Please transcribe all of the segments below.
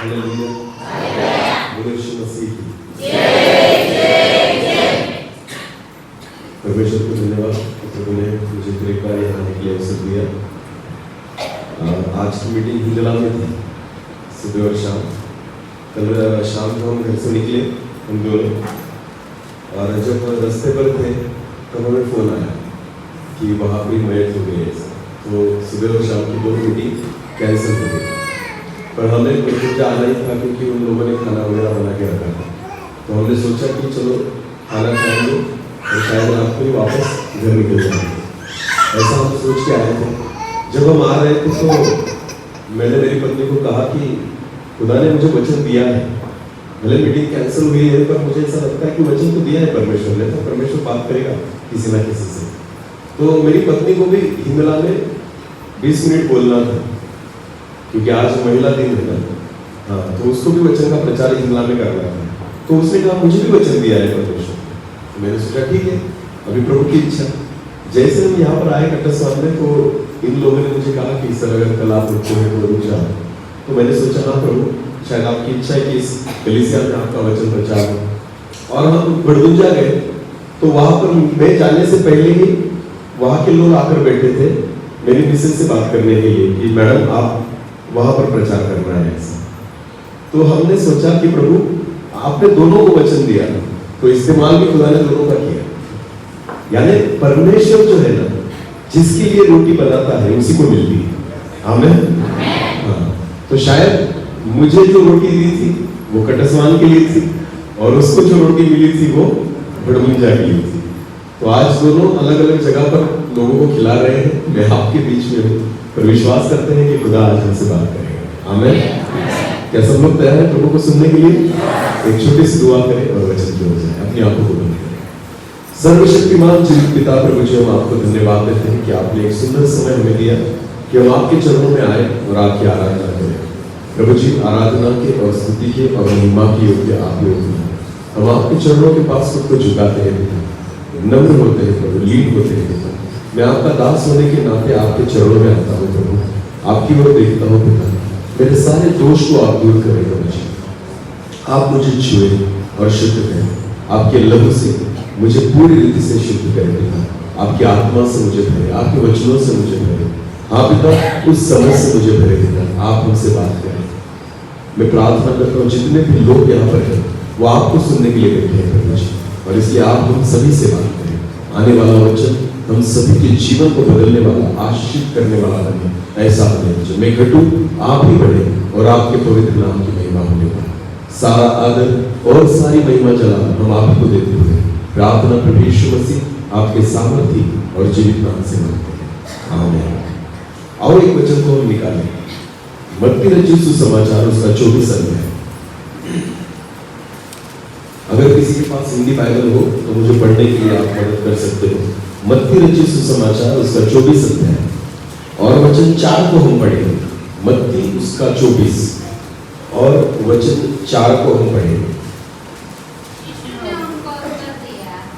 Hallelujah. बोलो यीशु मसीह की परमेश्वर को धन्यवाद कि प्रभु ने मुझे कृपा यहाँ आने के लिए अवसर दिया। आज की मीटिंग हिंदला में थी, सुबह और शाम। कल शाम को हम घर से निकले हम दोनों, और जब रास्ते पर थे तब हमें फ़ोन आया कि वहाँ पर मैच हो गई है। तो सुबह और शाम की दोनों मीटिंग कैंसिल हो गई, पर हमें कुछ जाना ही था क्योंकि उन लोगों ने खाना वगैरह बना के रखा था। तो हमने सोचा कि चलो खाना खाएंगे और शायद रात को ही वापस घर निकल जाएंगे, ऐसा हम सोच के आए थे। जब हम आ रहे थे तो मैंने मेरी पत्नी को कहा कि खुदा ने मुझे वचन दिया है, भले मीटिंग कैंसिल हुई है पर मुझे ऐसा लगता है कि वचन तो दिया है परमेश्वर ने, तो परमेश्वर बात करेगा किसी ना किसी से। तो मेरी पत्नी को भी हिंदला में 20 मिनट बोलना था क्योंकि आज महिला दिन है ना। हाँ, तो उसको भी वचन का प्रचार हिंदला में करना था। तो उसने कहा मुझे भी वचन दिया है परमेश्वर। तो मैंने सोचा ठीक है, अभी प्रभु की इच्छा। जैसे हम यहाँ पर आए कटस्वान में तो इन लोगों ने मुझे कहा कि सर अगर कल आप रुकते हैं तो रुक जाओ। तो मैंने सोचा हाँ प्रभु, शायद आपकी इच्छा है कि इस कलीसिया में आपका वचन प्रचार हो। और हम बड़गुंजा गए तो वहाँ पर मैं जाने से पहले ही वहाँ के लोग आकर बैठे थे मेरी मिसेज से बात करने के लिए कि मैडम आप वहाँ पर प्रचार करना है ऐसा। तो हमने सोचा कि प्रभु आपने दोनों को वचन दिया, तो इस्तेमाल भी खुदा ने दोनों का किया। यानी परमेश्वर जो है ना, जिसके लिए रोटी बनाता है उसी को मिलती है। आमीन। हाँ, तो शायद मुझे जो रोटी दी थी वो कटस्वान के लिए थी और उसको जो रोटी मिली थी वो बड़गुंजा के लिए थी। तो आज दोनों अलग अलग जगह पर लोगों को खिला रहे हैं, मैं आपके बीच में हूँ, पर विश्वास करते हैं कि खुदा आज हमसे बात करेगा। आमीन। क्या सब लोग तैयार हैं प्रभु को सुनने के लिए? एक छोटी सी दुआ करें और वचन की ओर जाएं, अपनी आंखों को बंद करें। सर्वशक्तिमान जीवित पिता प्रभु जी, हम आपको धन्यवाद देते हैं कि आपने एक सुंदर समय हमें दिया कि हम आपके चरणों में आए और आपकी आराधना करें। प्रभु जी, आराधना के और स्तुति के और महिमा की योग्य आप योग्य हैं। हम आपके चरणों के पास खुद को झुकाते हैं पिता, नम्र होते हैं प्रभु, लीन होते हैं पिता। मैं आपका दास होने के नाते आपके चरणों में आता हूँ प्रभु, आपकी ओर देखता हूँ पिता। मेरे सारे दोष को आप दूर करें प्रभु जी, आप मुझे छुए और शुद्ध करें। आपके लहू से मुझे पूरी रीति से शुद्ध करें पिता। आपकी आत्मा से मुझे भरे, आपके वचनों से मुझे भरे। हाँ पिता, उस समय से मुझे भरे पिता, आप हमसे बात करें। मैं प्रार्थना करता हूँ जितने भी लोग यहाँ पर हैं वो आपको सुनने के लिए बैठे हैं प्रभु जी, और इसलिए आप हम सभी से बात करें। आने वाला वचन हम सभी के जीवन को बदलने वाला, आशीषित करने वाला बने, ऐसा बने। मैं घटूं, आप ही बढ़े और आपके पवित्र नाम की महिमा होने पाए। सारा आदर और सारी महिमा जला हम आप ही को देते हुए प्रार्थना प्रभु यीशु मसीह आपके सामर्थी और जीवित नाम से मांगते हैं। आमीन। और एक वचन को हम निकालें, मत्ती रचित सुसमाचार उसका 24 अध्याय। अगर किसी के पास हिंदी बाइबल हो तो मुझे पढ़ने के लिए आप मदद कर सकते हो। मत्ती रचित सुसमाचार उसका 24 अध्याय और वचन 4 को हम पढ़ेंगे। मत्ती उसका 24 और वचन 4 को हम पढ़ेंगे।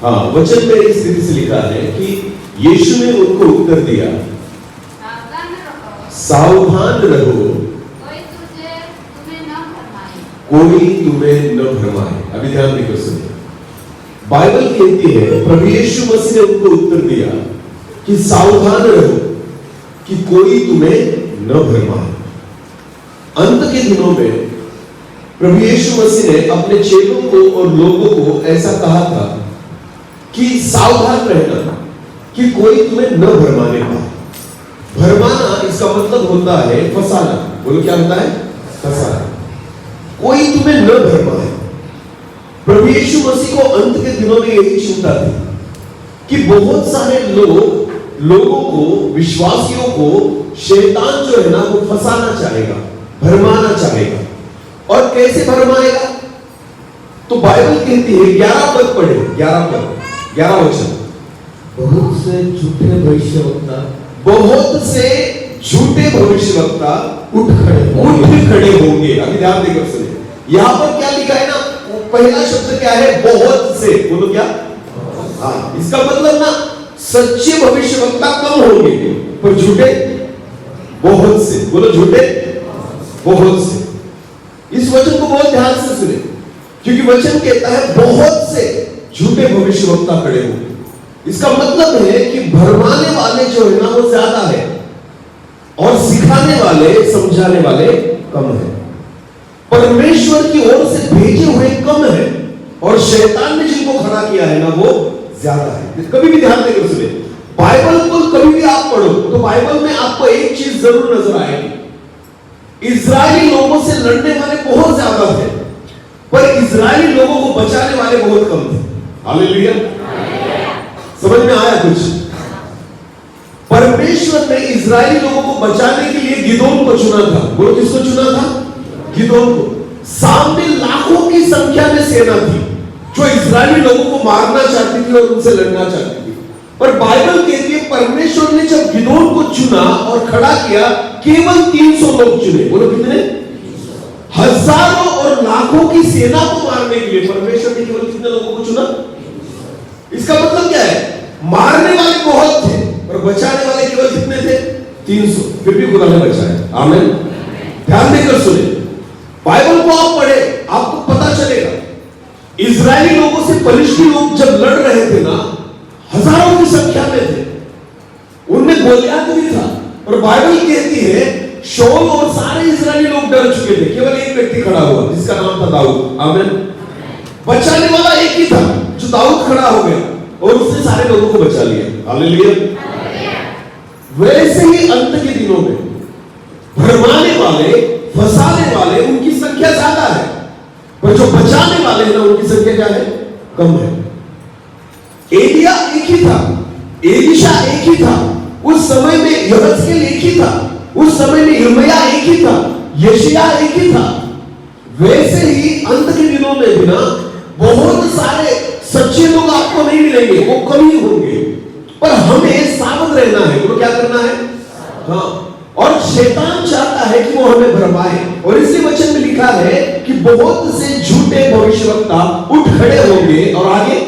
हाँ, वचन में इस रीति से लिखा है कि यीशु ने उनको उत्तर दिया, सावधान रहो, कोई तुम्हें न भरमाए। अभी ध्यान देकर सुनिए, बाइबल कहती है प्रभु यीशु मसीह ने उनको उत्तर दिया कि सावधान रहो कि कोई तुम्हें न भरमाए। अंत के दिनों में प्रभु यीशु मसीह ने अपने चेलों को और लोगों को ऐसा कहा था कि सावधान रहना कि कोई तुम्हें न भरमाने पाए। भरमाना इसका मतलब होता है फंसाना। बोलो क्या होता है? फंसाना। कोई तुम्हें न भरमाए। प्रभु यीशु मसीह को अंत के दिनों में यही चिंता थी कि बहुत सारे लोगों को, विश्वासियों को शैतान जो है ना वो फंसाना चाहेगा, भरमाना चाहेगा। और कैसे भरमाएगा? तो बाइबल कहती है 11 पद पढ़े, 11 वचन। बहुत से झूठे भविष्यवक्ता उठ खड़े होंगे। अभी ध्यान देकर सुनिए, यहां पर क्या लिखा है ना, पहला शब्द क्या है? बहुत से। बोलो क्या? हाँ, इसका मतलब ना सच्चे भविष्यवक्ता कम होंगे पर झूठे बहुत से। बोलो झूठे बहुत से। इस बहुत ध्यान से सुने, क्योंकि वचन कहता है बहुत से झूठे भविष्यवक्ता खड़े होंगे। इसका मतलब है कि भरमाने वाले जो है ना वो ज्यादा है और सिखाने वाले, समझाने वाले कम है। परमेश्वर की ओर से भेजे हुए कम है और शैतान ने जिनको खड़ा किया है ना वो ज्यादा है। कभी भी ध्यान देकर सुने, बाइबल को कभी भी आप पढ़ो तो बाइबल में आपको एक चीज जरूर नजर आएगी, इजरायली लोगों से लड़ने वाले बहुत ज्यादा थे पर इजरायली लोगों को बचाने वाले बहुत कम थे। हालेलुया, समझ में आया कुछ? परमेश्वर ने इजरायली लोगों को बचाने के लिए गिदोन को चुना था। बोलो किसको चुना था? गिदोन को। सामने लाखों की संख्या में सेना थी जो इजरायली लोगों को मारना चाहती थी और उनसे लड़ना चाहती थी, पर बाइबल कहती है परमेश्वर ने जब गिदोन को चुना और खड़ा किया, केवल 300 लोग चुने। बोलो कितने? हजारों और लाखों की सेना को मारने के लिए परमेश्वर ने केवल कितने लोगों को चुना? इसका मतलब क्या है? मारने वाले बहुत थे और बचाने वाले केवल कितने थे? 300। फिर भी खुदा ने बचाया। आमीन। ध्यान देकर सुने, बाइबल को आप पढ़े आपको पता चलेगा इजरायली लोगों से फलिश्ती लोग जब लड़ रहे थे ना, हजारों की संख्या में थे, उनमें गोलियात भी था और बाइबल कहती है शाऊल और सारे इजरायली लोग डर चुके थे, केवल एक व्यक्ति खड़ा हुआ जिसका नाम था दाऊद। आमीन। बचाने वाला एक ही था जो दाऊद खड़ा हो गया और उसने सारे लोगों को बचा लिया। हालेलुया। वैसे ही अंत के दिनों में भरमाने वाले, फंसाने वाले, उनकी संख्या ज्यादा है पर जो बचाने वाले हैं ना उनकी संख्या क्या है? कम है। एलिया एक ही था, एलिशा एक ही था, उस समय में यहोशू एक ही था, उस समय में यिर्मयाह एक ही था, यशायाह एक ही था। वैसे ही अंत के दिनों में भी ना बहुत सारे सच्चे लोग आपको नहीं मिलेंगे, वो कम ही होंगे, पर हमें सावध रहना है। तो क्या करना है? हाँ, और शैतान चाहता है कि वो हमें भरमाए, और इसी वचन में लिखा है कि बहुत से झूठे भविष्यवक्ता उठ खड़े होंगे और आगे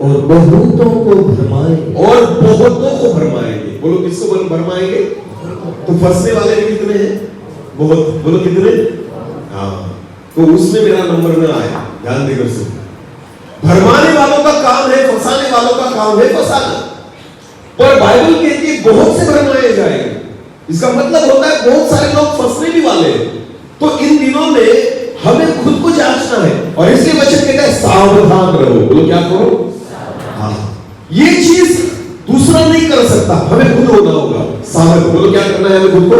और बहुतों को भरमाए, और बहुतों को भरमाएंगे। बोलो किसको भरमाएंगे? तो फंसने वाले भी कितने हैं? बहुत। बोलो कितने? हाँ, तो उसमें मेरा नंबर में आया। ध्यान देकर सुनो, भरमाने वालों का काम है, फंसाने वालों का काम है फंसाना, पर बाइबल कहती है बहुत से भरमाए जाएंगे। इसका मतलब होता है बहुत सारे लोग फंसने भी वाले हैं। तो इन दिनों में हमें खुद को जांचना है और इसलिए वचन कहता है सावधान रहो। बोलो क्या करो? हाँ, ये चीज दूसरा नहीं कर सकता, हमें खुद होना होगा सावध। बोलो क्या करना है? हमें खुद को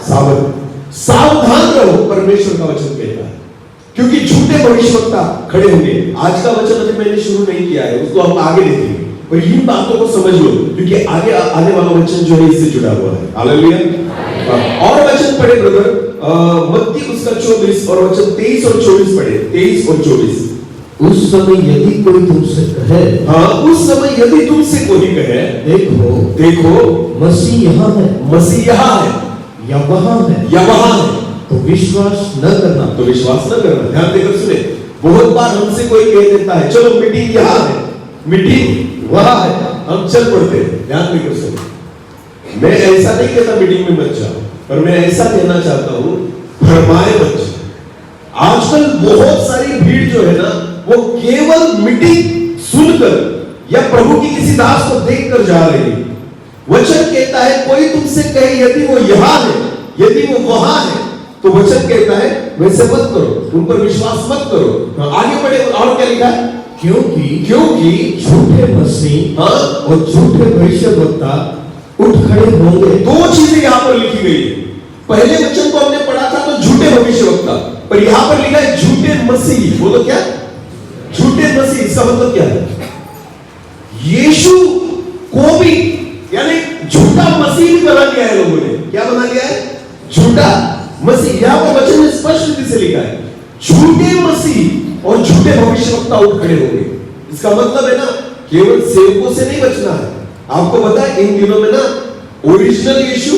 सावध, सावधान रहो, परमेश्वर का वचन कहता है, क्योंकि झूठे भविष्यवक्ता खड़े होंगे। आज का वचन अभी मैंने शुरू नहीं किया है, उसको हम आगे देखेंगे, और इन बातों को समझ लो क्योंकि आगे आने वाला वचन जो है इससे जुड़ा हुआ है। हालेलुया। और वचन पढ़े ब्रदर, मत्ती उसका 24 और वचन 23 और 24 पढ़े। 23 और 24। उस समय यदि कोई तुमसे कहे, हाँ, उस समय यदि तुमसे कोई कहे, देखो देखो मसीह यहाँ है, मसीह यहाँ है, या वहाँ है, या वहाँ है, तो विश्वास न करना। तो विश्वास न करना। ध्यान देकर सुने, बहुत बार हमसे कोई कह देता है चलो मीटिंग यहाँ है, मीटिंग वहाँ है, हम चल पड़ते हैं। ध्यान देकर सुने, मैं ऐसा नहीं कहता मीटिंग में मत जाओ, पर मैं ऐसा कहना चाहता हूँ भरमाए मत जाओ। आजकल बहुत सारी भीड़ जो है ना वो केवल मीटिंग सुनकर या प्रभु की किसी दास को देखकर जा रही है। वचन कहता है कोई तुमसे कहे यदि वो यहाँ है, यदि वो वहां है, तो वचन कहता है वैसे मत करो, उन पर विश्वास मत करो। आगे बढ़े और क्या लिखा है? क्योंकि झूठे मसीह हाँ और झूठे भविष्यवक्ता उठ खड़े होंगे। दो चीजें यहाँ पर लिखी गई है। पहले वचन को हमने पढ़ा था तो झूठे भविष्यवक्ता, पर यहाँ पर लिखा है झूठे मसीह। बोलो क्या? झूठे मसीह। इसका मतलब क्या है? यीशु को भी यानी झूठा मसीह भी बना लिया है लोगों ने। क्या बना लिया है? झूठा मसीह। यहाँ पर वचन में स्पष्ट रूप से लिखा है झूठे मसीह और झूठे भविष्यवक्ता उठ खड़े होंगे। इसका मतलब है ना केवल सेवकों से नहीं बचना है। आपको पता है इन दिनों में ना ओरिजिनल यीशु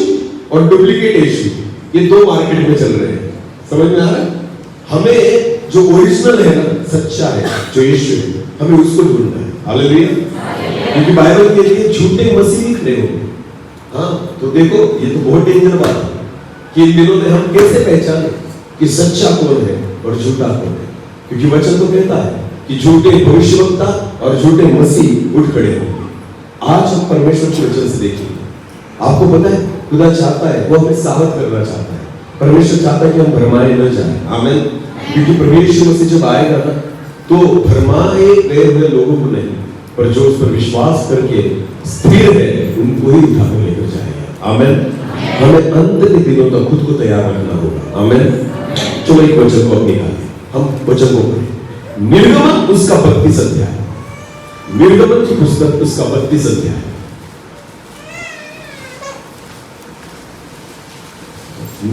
और डुप्लीकेट यीशु ये दो मार्केट में चल रहे हैं। समझ में आ रहा है? हमें जो ओरिजिनल है ना, सच्चा है जो यीशु है, हमें उसको ढूंढना है। हालेलुया। क्योंकि बाइबल के लिए झूठे मसीह भी खड़े होंगे। हाँ, तो देखो ये तो बहुत डेंजर बात है कि इन दिनों में हम कैसे पहचाने कि सच्चा कौन है और झूठा कौन है, क्योंकि वचन तो कहता है कि झूठे भविष्यवक्ता और झूठे मसीह उठ खड़े होंगे। आज हम परमेश्वर के वचन से देखेंगे। आपको पता है खुदा चाहता है, वो हमें साबित करना चाहता है। परमेश्वर चाहता है कि हम भरमाए न जाएं। आमीन। क्योंकि परमेश्वर मसीह जब आएगा ना, तो भरमाए गए हुए लोगों को नहीं, पर जो उस पर विश्वास करके स्थिर है उनको ही उठा कर लेकर जाएगा। आमीन। हमें अंत के दिनों तक खुद को तैयार रखना होगा। आमीन। चलो एक वचन को अपनी निकालें, हम वचन को पढ़ें। निर्गमन उसका 32 अध्याय, निर्गमन की पुस्तक उसका 32 अध्याय।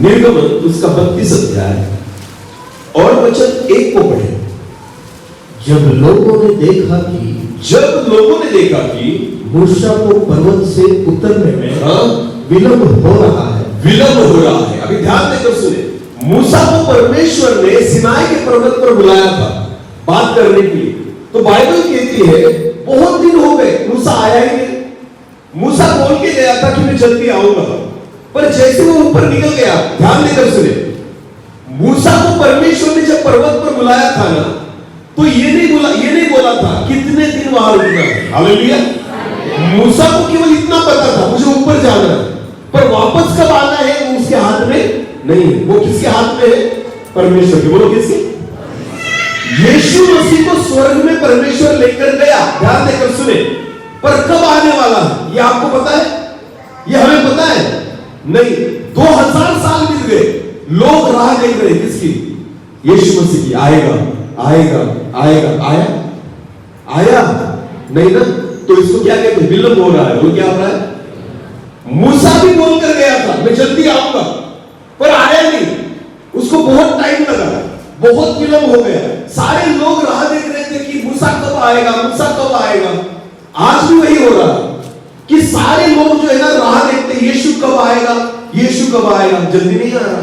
निर्गमन उसका 32 अध्याय और वचन 1 को पढ़े। जब लोगों ने देखा कि मूसा को पर्वत से उतरने में विलंब हो रहा है। अभी ध्यान देकर सुने। मूसा को परमेश्वर ने सिनाई के पर्वत पर बुलाया था बात करने के लिए। तो बाइबल कहती है बहुत दिन हो गए, मूसा आया ही नहीं। मूसा बोल के गया था कि मैं जल्दी आऊंगा, पर जैसे वो ऊपर निकल गया, ध्यान देकर सुने, मूसा को परमेश्वर ने जब पर्वत पर बुलाया था ना, तो ये नहीं बोला था कितने दिन वहां रुकना है। हालेलुया। मूसा को केवल इतना पता था मुझे ऊपर जाना है, पर वापस कब आना है वो उसके हाथ में नहीं। वो किसके हाथ में है? परमेश्वर के। बोलो किसके? यीशु मसीह को स्वर्ग में परमेश्वर लेकर गया, ध्यान देकर सुने, पर कब आने वाला है ये आपको पता है? ये हमें पता है नहीं। 2000 साल बीत गए, लोग राह देख रहे किसकी? यीशु मसीह की। आएगा आएगा आएगा, आया नहीं ना, तो इसको क्या कहते हैं? विलंब हो रहा है। वो क्या हो रहा है? मूसा भी बोलकर गया था मैं जल्दी आऊंगा, पर आया नहीं। उसको बहुत टाइम लगा, बहुत विलंब हो गया। सारे लोग राह देख रहे थे कि मूसा कब आएगा, मूसा कब आएगा। आज भी वही हो रहा है कि सारे लोग जो है ना राह देखते, यीशु कब आएगा, यीशु कब आएगा, जल्दी नहीं आ रहा।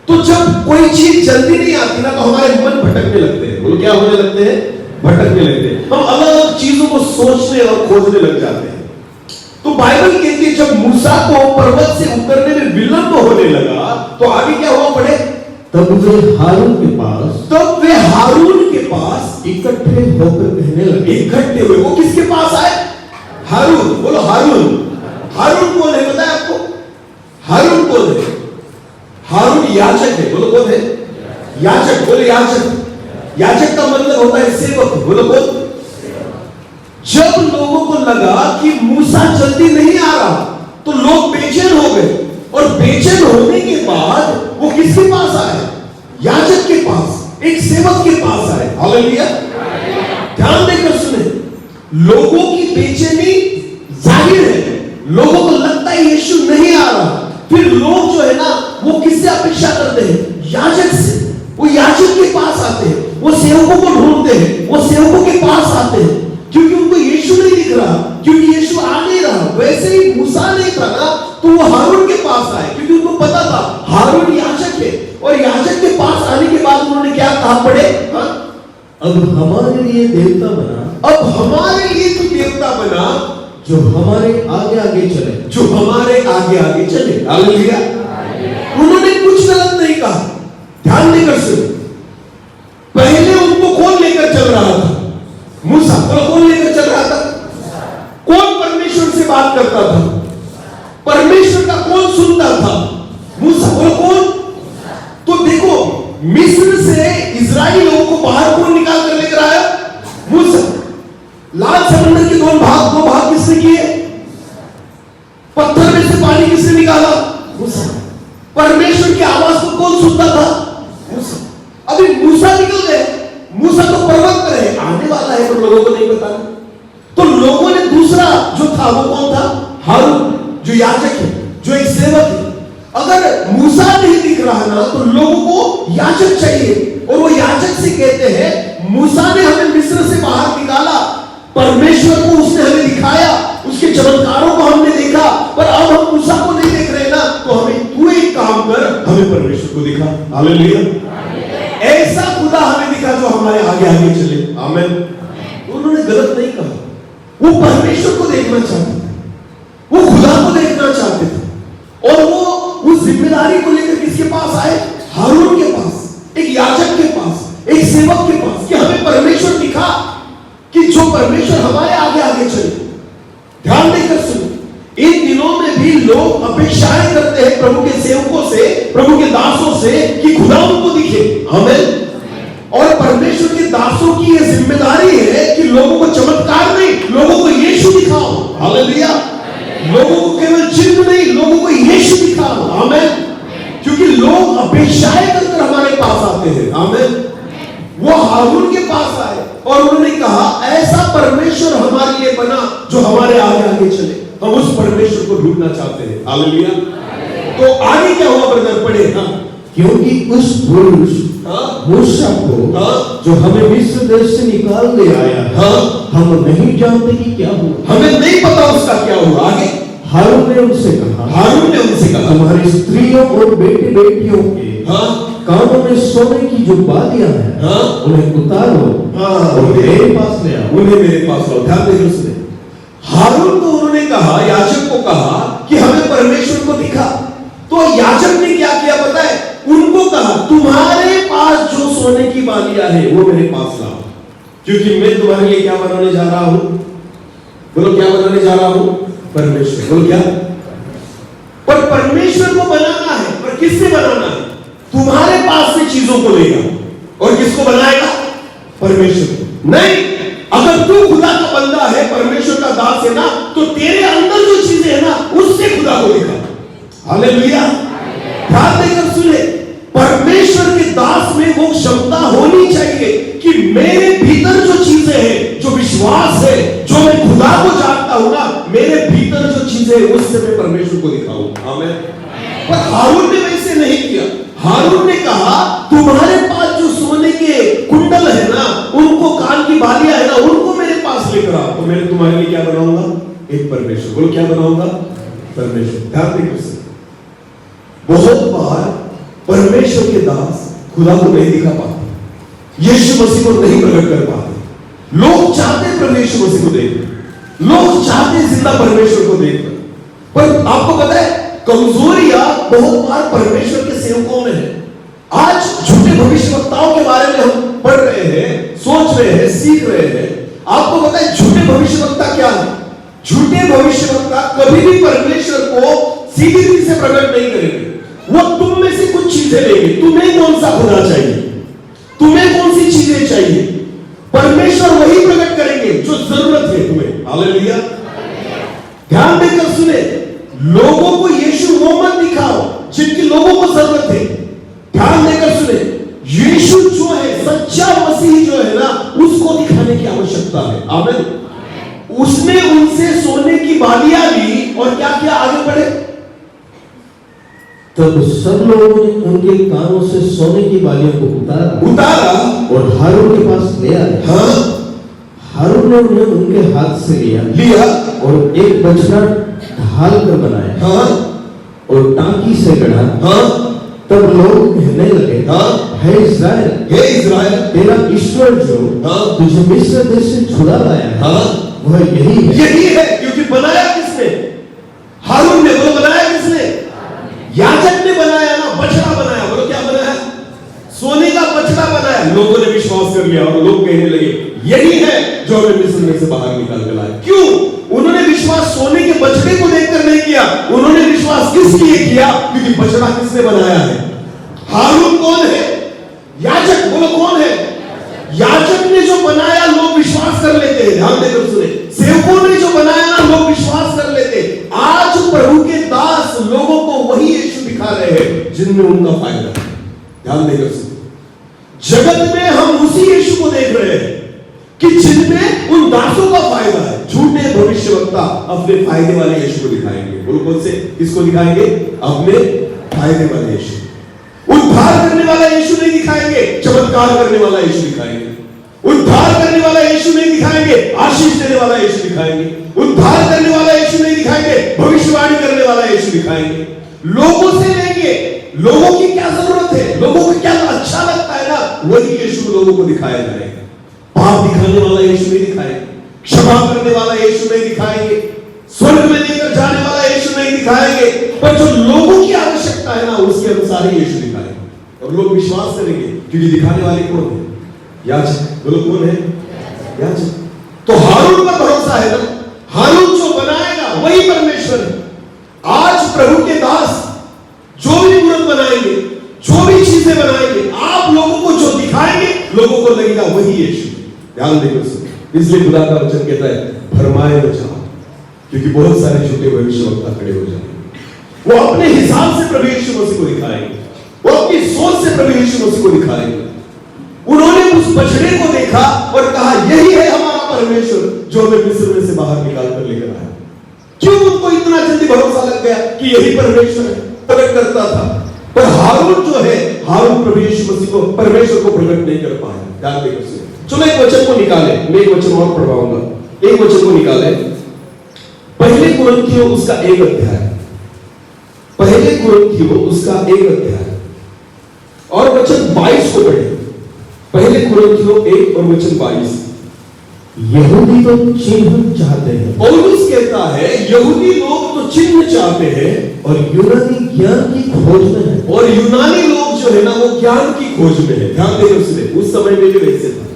तो जब कोई चीज जल्दी नहीं आती ना, तो हमारे मन भटकने लगते हैं। बोलो क्या होने लगते हैं? भटकने लगते हैं। हम अलग अलग चीजों को सोचने और खोजने लग जाते हैं। तो बाइबल कहती है जब मूसा को पर्वत से उतरने में विलंब होने लगा, तो आगे क्या हुआ पढ़े? तब वे हारून के पास इकट्ठे होकर कहने लगे। इकट्ठे हुए, वो किसके पास आए? हारून। बोलो हारून। हारून कौन है पता है आपको? हारून कौन है? हारून याजक है। बोलो कौन है? याजक। बोलो याजक। याजक का मतलब होता है सेवक। बोलो कौन? जब लोगों को लगा कि मूसा जल्दी नहीं आ रहा, तो लोग बेचैन हो गए, और बेचैन होने के बाद वो किसके पास आए? याजक के पास, एक सेवक के पास आए। हालेलुया। ध्यान देकर सुने, लोगों की बेचैनी जाहिर है। लोगों को लगता है यीशु नहीं आ रहा, फिर लोग जो है ना वो किससे अपेक्षा करते हैं? याजक से। वो याजक के पास आते हैं, वो सेवकों को ढूंढते हैं, वो सेवकों के पास आते हैं, क्योंकि उनको यीशु नहीं दिख रहा, क्योंकि यीशु आ नहीं रहा। वैसे ही मूसा नहीं था ना, तो वो हारून के पास आए, क्योंकि उनको पता था हारून याजक है। और याजक के पास आने के बाद उन्होंने क्या कहा पढ़े? अब हमारे लिए देवता बना, अब हमारे लिए तू देवता बना, जो हमारे आगे आगे चले, जो हमारे आगे आगे चले। हालेलुया। उन्होंने कुछ गलत नहीं कहा। ध्यान देकर सुनो, पहले उनको कौन लेकर चल रहा था? मूसा। कौन लेकर चल रहा था? कौन परमेश्वर से बात करता था? परमेश्वर का कौन सुनता था? मूसा। कौन? तो देखो, मिस्र से इजराइली लोगों को बाहर कौन निकाल कर लेकर आया? मूसा। लाल समुद्र के दो भाग किसने किए? पत्थर में से पानी किसने निकाला? मूसा। परमेश्वर की आवाज को कौन सुनता था? मूसा। अभी मूसा निकल गए, मूसा तो पर्वत पर है, आने वाला है, पर लोगों को नहीं पता। तो लोगों ने दूसरा जो था वो कौन था? हारून, जो याजक है, जो एक सेवक है। अगर मूसा नहीं दिख रहा ना, तो लोगों को याजक चाहिए, और वो याजक से कहते हैं मूसा ने हमें मिस्र से बाहर निकाला, परमेश्वर को उसने हमें दिखाया, उसके चमत्कारों को हमने देखा, पर अब हम मूसा को नहीं देख रहे ना, तो हमें तू एक काम कर, हमें परमेश्वर को दिखा। हालेलुया। ऐसा खुदा हमें दिखा जो हमारे आगे आगे चले। आमीन। उन्होंने गलत नहीं कहा, वो परमेश्वर को देखना चाहते थे, वो खुदा को देखना चाहते थे, और वो उस जिम्मेदारी को लेकर किसके पास आए? हारून के पास। एक याजक के पास, एक सेवक के पास, कि हमें परमेश्वर दिखा, कि जो परमेश्वर हमारे आगे आगे चले। ध्यान देकर सुनो, इन दिनों में भी लोग अपेक्षाएं करते हैं प्रभु के सेवकों से, प्रभु के दासों से, कि खुदा उनको दिखे। आमीन। और परमेश्वर के दासों की यह जिम्मेदारी है कि लोगों को चमत्कार नहीं, लोगों को यीशु दिखाओ। हालेलुया। लोगों को केवल चिन्ह नहीं, लोगों को यीशु दिखाओ। आमीन। क्योंकि लोग अपेक्षाएं कर हमारे पास आते हैं। आमीन। वो हारून के पास आए और उन्होंने कहा, ऐसा परमेश्वर हमारे लिए बना जो हमारे आगे आगे चले। हम उस परमेश्वर को ढूंढना चाहते हैं। हालेलुया। तो आगे क्या हुआ ब्रदर, पढ़े। क्योंकि उस पुरुष मूसा को जो हमें मिस्र देश से निकाल ले आया, हम नहीं जानते कि क्या हुआ। हमें नहीं पता उसका क्या हुआ। आगे हारून ने उनसे कहा, तुम्हारी स्त्रियों और बेटे बेटियों के कानों में सोने की जो बालियां हैं, उन्हें उतारो और मेरे पास ले आओ। उन्हें मेरे पास लाओ। ध्यान देकर सुने, हारून को उन्होंने कहा, याजक को कहा कि हमें परमेश्वर को दिखा। तो याजक ने क्या किया पता है, उनको कहा, तुम्हारे पास जो सोने की बालियां है वो मेरे पास लाओ, क्योंकि मैं तुम्हारे लिए क्या बनाने जा रहा हूं। बोलो, क्या बनाने जा रहा हूं? परमेश्वर। बोलो, क्या? पर परमेश्वर को बनाना है, पर किससे बनाना है? तुम्हारे पास से चीजों को लेगा। और किसको बनाएगा? परमेश्वर को। नहीं, अगर तू खुदा का बंदा है, परमेश्वर का दास है ना, तो तेरे अंदर जो चीजें है ना, उससे खुदा को दिखा। हालेलुया। ध्यान देकर सुने, परमेश्वर के दास में वो क्षमता होनी चाहिए कि मेरे भीतर जो चीजें हैं, जो विश्वास है, जो मैं खुदा को जानता हूं ना, मेरे भीतर जो चीजें हैं उससे मैं परमेश्वर को दिखाऊं। आमीन। पर हारून ने वैसे नहीं किया। हारून ने कहा, तुम्हारे पास जो सोने के कुंडल है ना, उनको, कान की बालियां है ना, उनको मेरे पास लेकर आओ, तो मैं तुम्हारे लिए क्या बनाऊंगा? एक परमेश्वर। बोलो, क्या बनाऊंगा? परमेश्वर। ध्यान देकर सुनो, बहुत बार परमेश्वर के दास खुदा को नहीं दिखा पाते, यीशु मसीह को नहीं प्रकट कर पाते। लोग चाहते परमेश्वर मसीह को देखना, लोग चाहते जिंदा परमेश्वर को देखना, पर आपको पता है कमजोरियां बहुत बार परमेश्वर के सेवकों में है। आज झूठे भविष्यवक्ताओं के बारे में हम पढ़ रहे हैं, सोच रहे हैं, सीख रहे हैं। आपको पता है झूठे भविष्यवक्ता क्या है? झूठे भविष्यवक्ता कभी भी परमेश्वर को सीधी रीति से प्रकट नहीं करेंगे। वो तुम में से कुछ चीजें लेंगे। तुम्हें कौन सा खुदा चाहिए, तुम्हें कौन सी चीजें चाहिए, परमेश्वर वही प्रकट करेंगे जो जरूरत है तुम्हें। हालेलुया। ध्यान देकर सुने, लोगों को यीशु वो मत दिखाओ जिनकी लोगों को जरूरत है। ध्यान देकर सुने, यीशु जो है, सच्चा मसीह जो है ना, उसको दिखाने की आवश्यकता है। आमीन। उसने उनसे सोने की बालियां ली और क्या किया? आगे बढ़े। तब सब लोगों ने उनके कानों से सोने की बालियों को उतारा और हारून के पास ले आए। हारून ने उन्हें उनके हाथ से लिया और एक बछड़ा ढाल कर बनाया और टांकी से गढ़ा। तब लोग कहने लगे, हे इस्राएल, तेरा ईश्वर जो तुझे मिस्र देश से छुड़ा लाया वह यही है। क्योंकि बनाया किसने? हारून ने। बोलो, बनाया किसने? याजक ने बनाया ना, बछड़ा बनाया। बोलो, क्या बनाया? सोने का बछड़ा बनाया। लोगों ने विश्वास कर लिया और लोग कहने लगे, यही है जो हमें मिस्र में से बाहर निकाल कर लाया। क्यों? उन्होंने विश्वास सोने के बछड़े को देखकर नहीं किया, उन्होंने विश्वास किस लिए किया? क्योंकि बछड़ा किसने बनाया है? हारून कौन है? याजक। बोलो, कौन है? याजक ने जो बनाया लोग विश्वास कर लेते हैं। ध्यान देकर सुने, सेवकों ने जो बनाया ना, लोग विश्वास कर लेते हैं। आज प्रभु के दास लोगों को वही यीशु दिखा रहे हैं जिनमें उनका फायदा है। ध्यान देकर सुने, जगत में हम उसी यीशु को देख रहे हैं कि जिनमें उन दासों का फायदा है। झूठे भविष्यवक्ता अपने फायदे वाले यीशु को दिखाएंगे। बोलो, कौन से? किसको दिखाएंगे? अपने फायदे वाले यीशु। उद्धार करने वाला यीशु नहीं दिखाएंगे, चमत्कार करने वाला यीशु दिखाएंगे। उद्धार करने वाला यीशु नहीं दिखाएंगे, आशीष देने वाला यीशु दिखाएंगे। उद्धार करने वाला यीशु नहीं दिखाएंगे, भविष्यवाणी करने वाला यीशु दिखाएंगे। लोगों से लेंगे, लोगों की क्या जरूरत है, लोगों को क्या अच्छा लगता है ना, वही यीशु लोगों को दिखाया जाएगा। पाप दिखाने वाला यीशु नहीं दिखाएंगे, क्षमा करने वाला यीशु नहीं दिखाएंगे, स्वर्ग में लेकर जाने वाला यीशु नहीं दिखाएंगे, पर जो लोगों की आवश्यकता है ना, उसके अनुसार ही यीशु दिखाएंगे। और लोग विश्वास करेंगे, क्योंकि दिखाने वाले कौन है? याजक। बोलो कौन है? याजक। तो हारून पर भरोसा है ना, हारून जो बनाएगा वही परमेश्वर है। आज प्रभु के दास जो भी मूर्त बनाएंगे, जो भी चीजें बनाएंगे, आप लोगों को जो दिखाएंगे, लोगों को लगेगा वही यीशु। ध्यान देकर सुनो, इसलिए खुदा का वचन कहता है भरमाए न जाओ, क्योंकि बहुत सारे झूठे भविष्यवक्ता खड़े हो जाएंगे। वो अपने हिसाब से प्रभु यीशु मसीह को दिखाएंगे, वो अपनी सोच से प्रभु यीशु मसीह को दिखाएंगे। उन्होंने उस बछड़े को देखा और कहा यही है हमारा परमेश्वर जो हमें मिस्र में से बाहर निकाल कर लेकर आया। क्यों उनको इतना जल्दी भरोसा लग गया कि यही परमेश्वर है? प्रकट करता था, पर हारून जो है, हारून प्रभु यीशु मसीह को, परमेश्वर को प्रकट नहीं कर पाया। ध्यान देकर सुनिए। चलो एक वचन को निकाले, मैं एक वचन और पढ़वाऊंगा। एक वचन को निकाले, पहले कुरिन्थियों उसका 1 अध्याय, पहले कुरिन्थियों उसका 1 अध्याय और वचन 22 को पढ़े। पहले कुरिन्थियों 1 और वचन 22। यहूदी तो चिन्ह चाहते हैं, पौलुस कहता है यहूदी लोग तो चिन्ह चाहते हैं और यूनानी ज्ञान की खोज में है, और यूनानी लोग जो है ना वो ज्ञान की खोज में है। ध्यान देकर सुने, उस समय में भी वैसे था।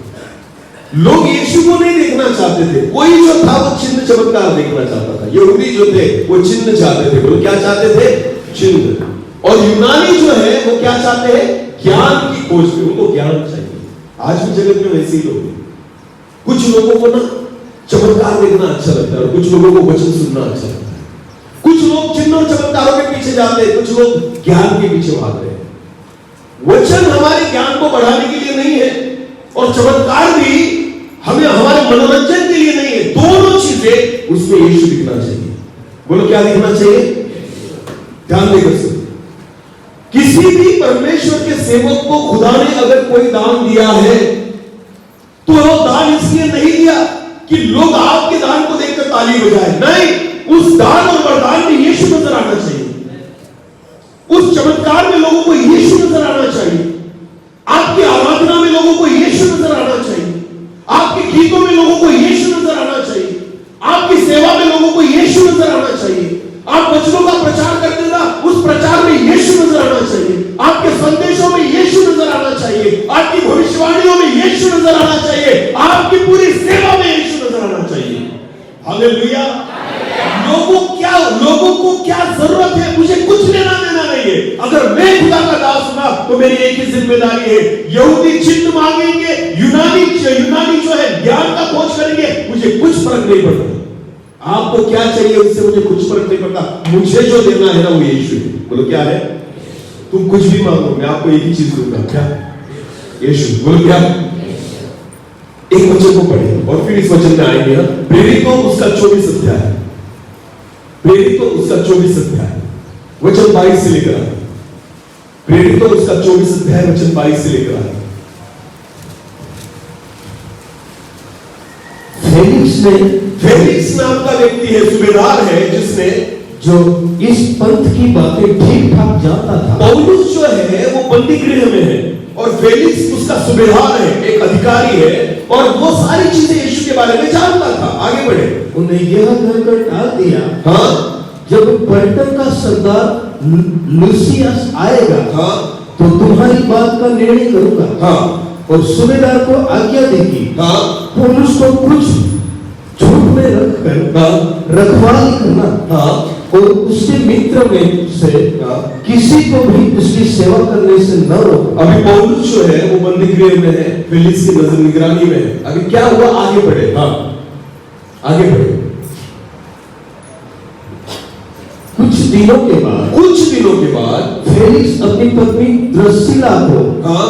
लोग यीशु को नहीं देखना चाहते थे, कोई जो था वो चिन्ह चमत्कार देखना चाहता था। यहूदी जो थे वो चिन्ह चाहते थे। वो क्या चाहते थे? चिन्ह। और यूनानी जो है वो क्या चाहते हैं? ज्ञान की खोज में, उनको ज्ञान चाहिए। आज भी जगत में वैसे ही लोग हैं। कुछ लोगों को ना चमत्कार देखना अच्छा लगता है और कुछ लोगों को वचन सुनना अच्छा लगता है। कुछ लोग चिन्ह और चमत्कारों के पीछे जाते हैं, कुछ लोग ज्ञान के पीछे भागते हैं। वचन हमारे ज्ञान को बढ़ाने के लिए नहीं है और चमत्कार भी हमें हमारे मनोरंजन के लिए नहीं है। दोनों चीजें उसमें यीशु दिखना चाहिए। बोलो क्या दिखना चाहिए? ध्यान देकर सुनो, किसी भी परमेश्वर के सेवक को खुदा ने अगर कोई दान दिया है तो वो दान इसलिए नहीं दिया कि लोग आपके दान को देखकर ताली बजाए। नहीं, उस दान और वरदान में यीशु नजर आना चाहिए। उस चमत्कार में लोगों को यीशु नजर आना चाहिए। आपकी आराधना में लोगों को यीशु नजर आना चाहिए। आपके गीतों में लोगों को यीशु नजर आना चाहिए। आपकी सेवा में लोगों को यीशु नजर आना चाहिए। आप वचनों का प्रचार करते ना, उस प्रचार में यीशु नजर आना चाहिए। आपके संदेशों में यीशु नजर आना चाहिए। आपकी भविष्यवाणियों में यीशु नजर आना चाहिए। आपकी पूरी सेवा में यीशु नजर आना चाहिए। हालेलुया। लोगों को क्या जरूरत है? मुझे कुछ लेना देना नहीं है। अगर मैं खुदा का दास हूं तो मेरी एक ही जिम्मेदारी है, यहूदी चिन्ह मांगेंगे, यूनानी जो है ज्ञान का खोज करेंगे, मुझे कुछ फर्क नहीं पड़ता। आपको क्या चाहिए उससे मुझे कुछ फर्क नहीं पड़ता। मुझे जो देना है ना वो यीशु है। बोलो क्या है? तुम कुछ भी मांगो, मैं आपको एक ही चीज दूंगा। क्या? यीशु। बोलो क्या? एक वचन को पढ़े और फिर इस वचन में आएंगे। प्रेरितों उसका 24 अध्याय, प्रेरितों उसका 24 अध्याय वचन 22 से लेकर आए। प्रेरितों उसका 24 अध्याय वचन 22 से लेकर आए। फेलिक्स नाम का व्यक्ति है, सूबेदार है, जिसने जो इस पंथ की बातें ठीक ठाक जानता था। पौलुस जो है वो बंदी गृह में है और फेलिक्स उसका सूबेदार है, एक अधिकारी है, और वो सारी चीजें यीशु के बारे में जानता था। आगे बढ़े। उन्हें यह कहकर टाल दिया, हाँ, जब पलटन का सरदार लूसियस आएगा, हाँ, तो तुम्हारी बात का निर्णय करूंगा। हाँ, और सूबेदार को आज्ञा दी कि हाँ, पौलुस को कुछ झूठ में रखकर हाँ, रखवाली करना, हाँ, और उसके मित्र में से हाँ, किसी को भी उसकी सेवा करने से न रोको। अभी पौलुस जो है वो बंदी गृह में है, फेलिक्स की नजर निगरानी में है। अभी क्या हुआ? आगे बढ़े। हाँ, आगे बढ़े। कुछ दिनों के बाद फेलिक्स अपनी पत्नी द्रसिला को, हाँ,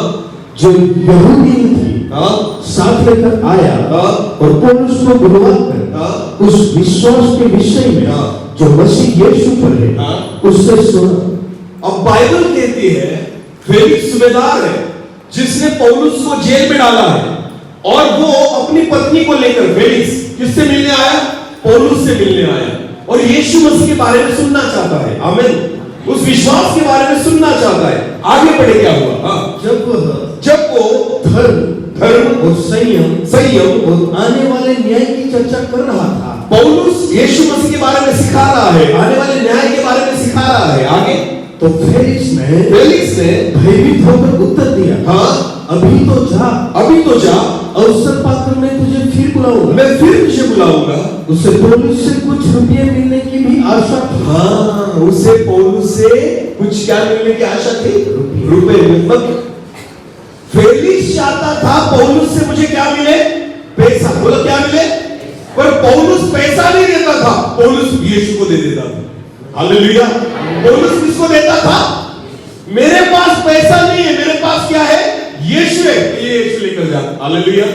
जो यहूदी थी, हाँ, साथ लेकर आया, हाँ, और पौलुस को बुलवाकर हाँ, उस विश्वास के विषय में, हाँ, जो मसीह यीशु पर है, हाँ, उससे सुना। अब बाइबल कहती है फेलिक्स सूबेदार है जिसने पौलुस को जेल में डाला है, और वो अपनी पत्नी को लेकर फेलिक्स किससे मिलने आया? पौलुस से मिलने आया और यीशु मसीह के बारे में सुनना चाहता है। आमीन। उस विश्वास के बारे में सुनना चाहता है। आगे बढ़े। क्या हुआ? हाँ, जब वो धर्म और संयम और आने वाले न्याय की चर्चा कर रहा था, पौलुस यीशु मसीह के बारे में सिखा रहा है, आने वाले न्याय के बारे में सिखा रहा है। आगे तो फेलिक्स ने भयभीत होकर उत्तर दिया, हाँ, अभी तो जा, अभी तो जा, अवसर पाकर मैं तुझे फिर बुलाऊंगा। मैं फिर तुझे बुलाऊंगा। उसे पौलुस से कुछ रुपये मिलने की भी आशा थी। हाँ, उसे पौलुस से कुछ क्या मिलने की आशा थी? रुपए। मतलब फेलिक्स चाहता था पौलुस से मुझे क्या मिले? पैसा। बोलो क्या मिले? पर पौलुस पैसा नहीं देता था, पौलुस यीशु को दे देता था। हालेलुया। पौलुस किसको देता था? मेरे पास पैसा नहीं है, मेरे पास क्या है? यीशु है, ये यीशु लेकर जा। हालेलुया।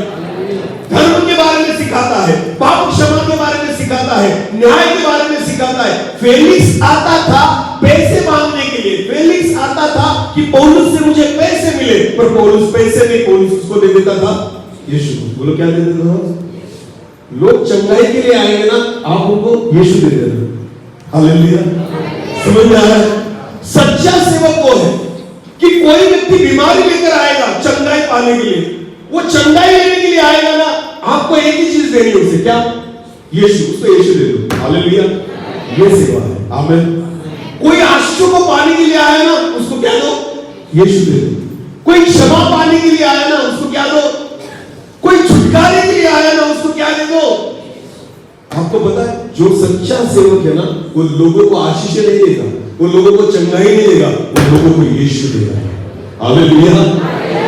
धर्म के बारे में सिखाता है, पाप क्षमा के बारे में सिखाता है, न्याय के बारे में सिखाता है। फेलिक्स आता था पैसे मांगने के लिए। फेलिक्स आता था कि पौलुस से मुझे पैसे मिले, पर पौलुस पैसे नहीं, पौलुस किसको दे देता था? यीशु को। बोलो क्या दे देता था? लोग चंगाई के लिए आएंगे ना, आप उनको यीशु दे देना। हालेलुया। समझ में आ रहा है? सच्चा सेवक वो है कि कोई व्यक्ति बीमारी लेकर आएगा चंगाई पाने के लिए, वो चंगाई लेने के लिए आएगा ना, आपको एक ही चीज देनी है उसे, क्या? यीशु। उसको यीशु दे दो। हालेलुया। ये सेवा है। आमीन। कोई आशीषों को पाने के लिए आया ना, उसको क्या दो? यीशु दे दो। कोई क्षमा पाने के लिए आया ना, उसको क्या दो? कोई छुटकारे के लिए आया ना, उसको क्या दे दो? आपको पता है, जो सच्चा सेवक है ना, वो लोगों को आशीष नहीं देगा, वो लोगों को चंगाई नहीं देगा, वो लोगों को यीशु देगा। हालेलुया।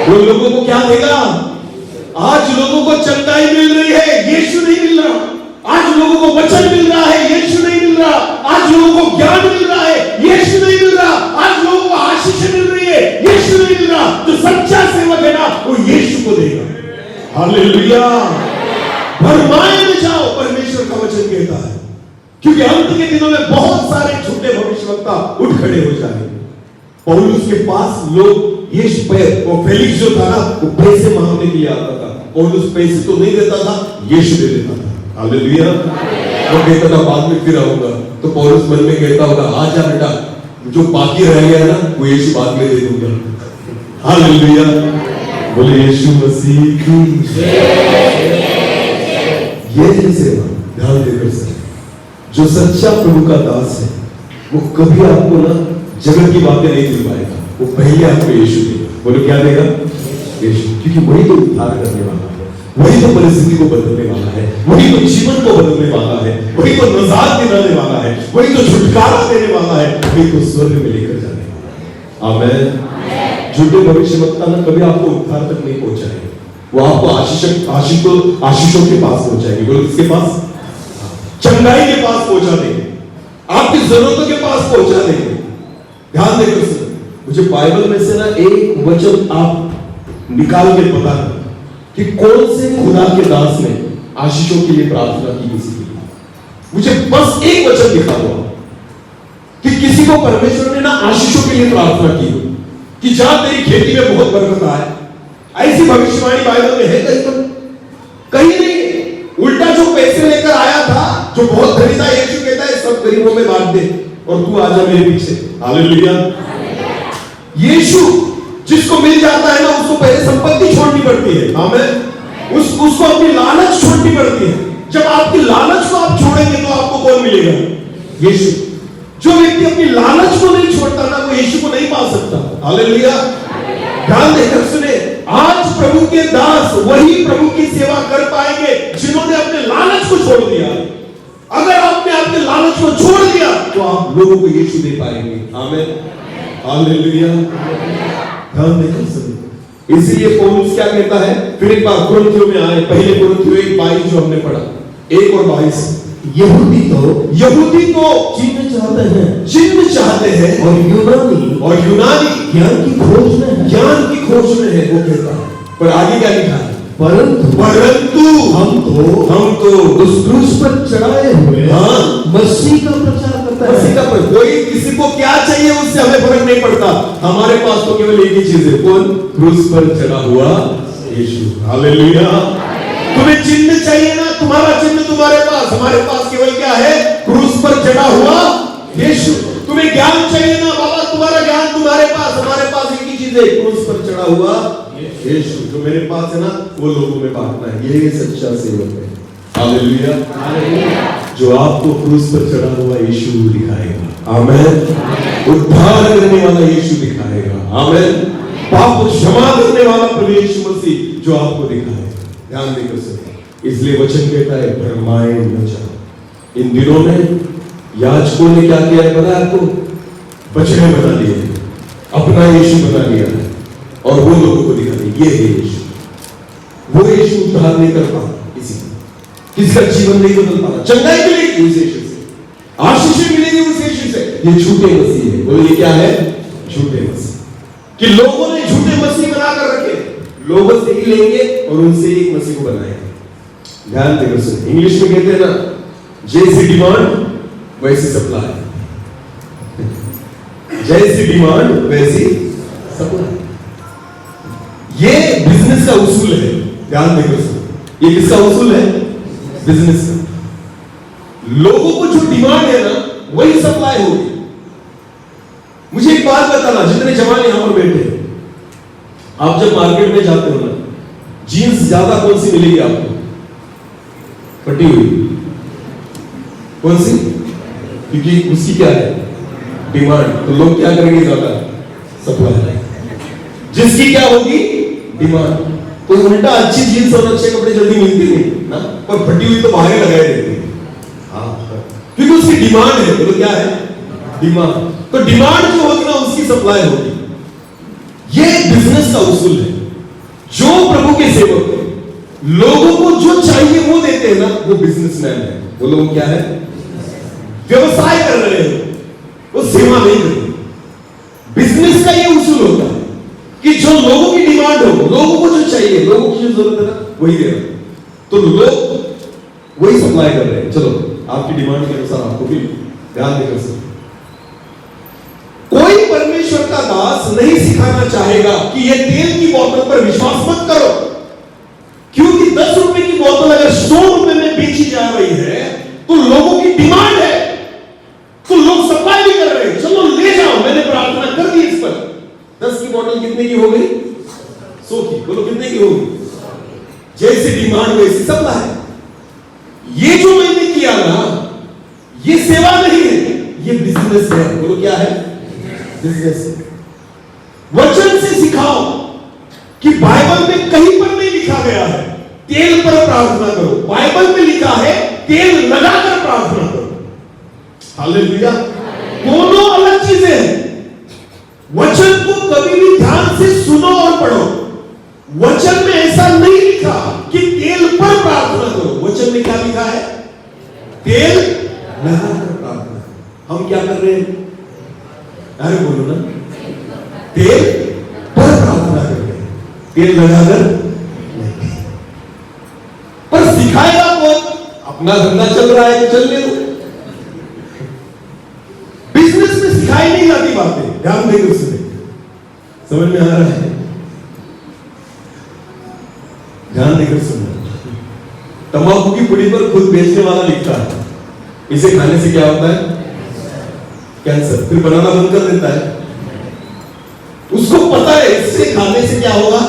वो लोगों को क्या देगा? आज लोगों को चंगाई मिल रही है, यीशु नहीं मिल रहा। आज लोगों को वचन मिल रहा है, यीशु नहीं मिल रहा। आज लोगों को ज्ञान मिल रहा है, यीशु नहीं मिल रहा। आज लोगों को आशीष मिल रही है, यीशु नहीं मिल रहा। तो सच्चा सेवक है ना, वो यीशु को देगा। हालेलुया। भरमाए में जाओ, परमेश्वर का वचन कहता है, क्योंकि अंत के दिनों में बहुत सारे झूठे भविष्यवक्ता उठ खड़े हो जाएंगे। पौलुस के पास लोग वो फेलिक्स जो था ना, वो पैसे मांगने के लिए आता था। पौलुस पैसे तो नहीं देता था, यीशु दे देता था। हालेलुया। वो कहता था बाद में फिर आऊंगा, तो पौलुस मन में कहता होगा, आजा बेटा, जो बाकी रह गया ना, वो यीशु बाद में दे दूंगा। हालेलुया। बोले यीशु मसीह की ये है सेवा। ध्यान देकर से, जो सच्चा प्रभु का दास है, वो कभी आपको ना जगत की बातें नहीं दिलवाएगा, वो पहले आपको यीशु देगा। बोलो क्या देगा? यीशु। क्योंकि वही तो उद्धार करने वाला है, वही तो परिस्थिति को बदलने वाला है, वही तो जीवन को बदलने वाला है, वही तो नजात दिलाने वाला है, वही तो छुटकारा देने वाला है, वही तो स्वर्ग में लेकर जाने वाला है। आमीन। झूठे भविष्यवक्ता ना कभी आपको उद्धार तक नहीं पहुंचाएंगे, वो आपको आशीषों के पास पहुंचाएंगे। बोलो किसके पास? चंगाई के पास पहुंचा देंगे, आपकी जरूरतों के पास पहुंचा देंगे। ध्यान देकर सुनो, मुझे बाइबल में से ना एक वचन आप निकाल के पता है कि कौन से खुदा के दास ने आशीषों के लिए प्रार्थना की किसी के लिए। मुझे बस एक वचन दिखा दो कि किसी को परमेश्वर ने ना आशीषों के लिए प्रार्थना की हो, कि जहां तेरी खेती में बहुत बरकत आए। ऐसी भविष्यवाणी बाइबल में है कहीं नहीं। उल्टा जो पैसे लेकर आया था, जो बहुत धनी था, यीशु कहता है सब गरीबों में बांट दे और तू आजा मेरे पीछे। हालेलुया। यीशु जिसको मिल जाता है ना, उसको पहले संपत्ति छोड़नी पड़ती है। आमीन। उसको अपनी लालच छोड़नी पड़ती है। जब आपकी लालच को आप छोड़ेंगे तो आपको कौन मिलेगा? यीशु। जो व्यक्ति अपनी लालच को नहीं छोड़ता ना, वो यीशु को नहीं पा सकता। हालेलुया। ध्यान देकर सुने, आज प्रभु के दास वही प्रभु की सेवा कर पाएंगे जिन्होंने अपने लालच को छोड़ दिया। अगर आपने अपने लालच को छोड़ दिया तो आप लोगों को यीशु दे पाएंगे। आमीन। हालेलुया। ध्यान देकर सुने, इसलिए पौलुस क्या कहता है, फिर एक बार कुरिन्थियों में आए, पहले कुरिन्थियों 1:22 जो हमने पढ़ा, 1 और 22। यहूदी तो चिन्ह चाहते हैं और यूनानी ज्ञान की खोज में है। वो कहता है, पर आगे क्या लिखा है? परंतु हम तो उस क्रूस पर चढ़ाए हुए मसीह का प्रचार करता है। मसीह का कोई किसी को क्या चाहिए उससे हमें फर्क नहीं पड़ता। हमारे पास तो केवल एक ही चीज है, कौन? क्रूस पर चढ़ा हुआ यीशु। हालेलुया। तुम्हें चिन्ह चाहिए ना, तुम्हारा चिन्ह तुम्हारे पास, हमारे पास केवल क्या है? क्रूस पर चढ़ा हुआ यीशु। तुम्हें ज्ञान चाहिए ना बाबा, तुम्हारा ज्ञान तुम्हारे पास, हमारे पास एक ही चीज है, क्रूस पर चढ़ा हुआ यीशु। जो मेरे पास है ना, वो लोगों में बांटना है। ये सच्चा सेवक है। हालेलुया। जो आपको क्रूस पर चढ़ा हुआ यीशु दिखाएगा। आमीन। उद्धार करने वाला यीशु दिखाएगा। आमीन। पाप को क्षमा करने वाला प्रभु यीशु मसीह जो आपको दिखा है। ध्यान देकर सुनिए, इसलिए वचन कहता है भरमाए न जाओ। इन दिनों में याजकों ने क्या किया है पता है आपको? बछड़े बना लिए, अपना यीशु बना लिया है और वो लोगों को दिखा दिया ये है यीशु। वो यीशु उद्धार नहीं कर पा किसका जीवन नहीं बदल पा रहा, चंगाई मिलेगी उस यीशु से, आशीष मिलेगी उस यीशु से। ये झूठे मसीह है। बोलो ये क्या है? झूठे मसीह। कि लोगों ने झूठे मसीह बनाकर रखे, लोगों से ही लेंगे और उनसे एक मसीह को बनाएंगे। ध्यान देकर सुन, इंग्लिश में कहते हैं ना, जैसी डिमांड वैसी सप्लाई, जैसी डिमांड वैसी सप्लाई। ये बिजनेस का उसूल है। ध्यान देकर सुन, ये किसका उसूल है? बिजनेस का। लोगों को जो डिमांड है ना वही सप्लाई होगी। मुझे एक बात बताना, जितने जवान यहां पर बैठे हैं, आप जब मार्केट में जाते हो ना, जीन्स ज्यादा कौन सी मिलेगी आपको? फटी हुई। कौन सी? क्योंकि उसकी क्या है? डिमांड। तो लोग क्या करेंगे? ज्यादा सप्लाई। जिसकी क्या होगी? डिमांड। कोई उल्टा अच्छी जीन्स और अच्छे कपड़े जल्दी मिलते नहीं ना, पर फटी हुई तो बाहर लगाए देते हैं। क्योंकि उसकी डिमांड है। बोलो क्या है? डिमांड। तो डिमांड जो होगी ना उसकी सप्लाई होगी। ये बिजनेस का उसूल है। जो प्रभु के सेवक है, लोगों को जो चाहिए वो देते हैं ना, वो बिजनेसमैन है। बोलो वो क्या है? व्यवसाय कर रहे हो, वो सेवा नहीं कर रहे। बिजनेस का ये उसूल होता है कि जो लोगों की डिमांड हो, लोगों को जो चाहिए, लोगों की जो जरूरत है ना वही दे रहा है। तो लोग वही सप्लाई कर रहे हैं। चलो आपकी डिमांड के अनुसार आपको भी ध्यान देकर सुनो। कोई परमेश्वर का दास नहीं सिखाना चाहेगा कि ये तेल की बोतल पर विश्वास मत करो, क्योंकि 10 रुपए की बोतल अगर 100 रुपए में बेची जा रही है तो लोगों की डिमांड है, तो लोग सप्लाई भी कर रहे हैं। चलो ले जाओ, मैंने प्रार्थना कर दी इस पर। 10 की बोतल कितने की हो गई? 100 की। बोलो कितने की होगी? जैसी डिमांड वैसी सप्लाई। ये जो मैंने किया ना, ये सेवा नहीं है, ये बिजनेस है। बोलो क्या है? बिजनेस। वचन से सिखाओ कि बाइबल में कहीं पर नहीं लिखा गया है तेल पर प्रार्थना करो। बाइबल में लिखा है तेल लगाकर प्रार्थना करो। हालेलुया। दोनों अलग चीजें हैं। वचन को कभी भी ध्यान से सुनो और पढ़ो। वचन में ऐसा नहीं लिखा कि तेल पर प्रार्थना करो। वचन में क्या लिखा है? तेल लगाकर प्रार्थना। हम क्या कर रहे हैं? अरे बोलो ना, तेल पर प्रार्थना कर रहे हैं, तेल लगाकर नहीं। पर सिखाएगा कौन? अपना धंधा चल रहा है तो चलने दो। बिजनेस में सिखाई नहीं जाती बातें। ध्यान देकर सुने, समझ में आ रहा है? ध्यान देकर सुनना। तंबाकू की पुड़ी पर खुद बेचने वाला लिखता है इसे खाने से क्या होता है? कैंसर। फिर बनाना बंद कर देता है। उसको पता है इससे खाने से क्या होगा?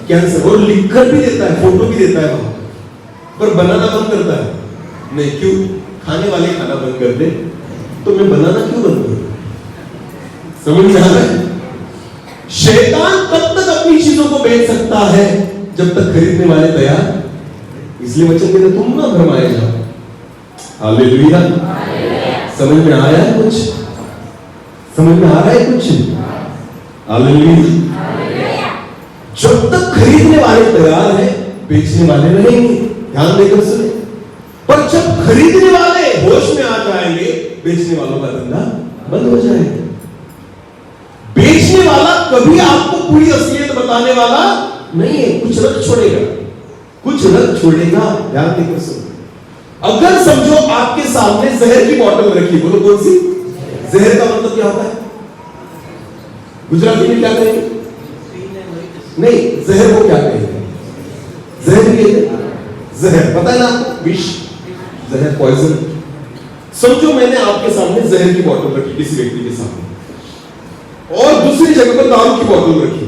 कैंसर। और लिखकर भी देता है, फोटो भी देता है वहां पर, बनाना बंद करता है नहीं। क्यों? खाने वाले खाना बंद कर दे तो मैं बनाना क्यों बंद करूं? समझ में आ रहा है? शैतान तब तक अपनी चीजों को बेच सकता है जब तक खरीदने वाले तैयार। इसलिए वचन कहते तुम ना भरमाए जाओ। हालेलुया। समझ में आया है कुछ? समझ में आ रहा है कुछ? हालेलुया। जब तक खरीदने वाले तैयार हैं, बेचने वाले रहेंगे। ध्यान देकर सुने। पर जब खरीदने वाले होश में आ जाएंगे, बेचने वालों का धंधा बंद हो जाएगा। बेचने वाला कभी आपको पूरी असलियत बताने वाला नहीं है, कुछ रख छोड़ेगा, कुछ रख छोड़ेगा। ध्यान देकर सुनो। अगर समझो आपके सामने जहर की बोतल रखी, बोलो कौन सी? जहर का मतलब क्या होता है? गुजराती में क्या कहेंगे? नहीं, जहर को क्या कहेंगे? जहर कहते हैं। जहर पता है ना आपको? विष, जहर, पॉइजन। समझो मैंने आपके सामने जहर की बोतल रखी किसी व्यक्ति के सामने, और दूसरी जगह पर दारू की बोतल रखी।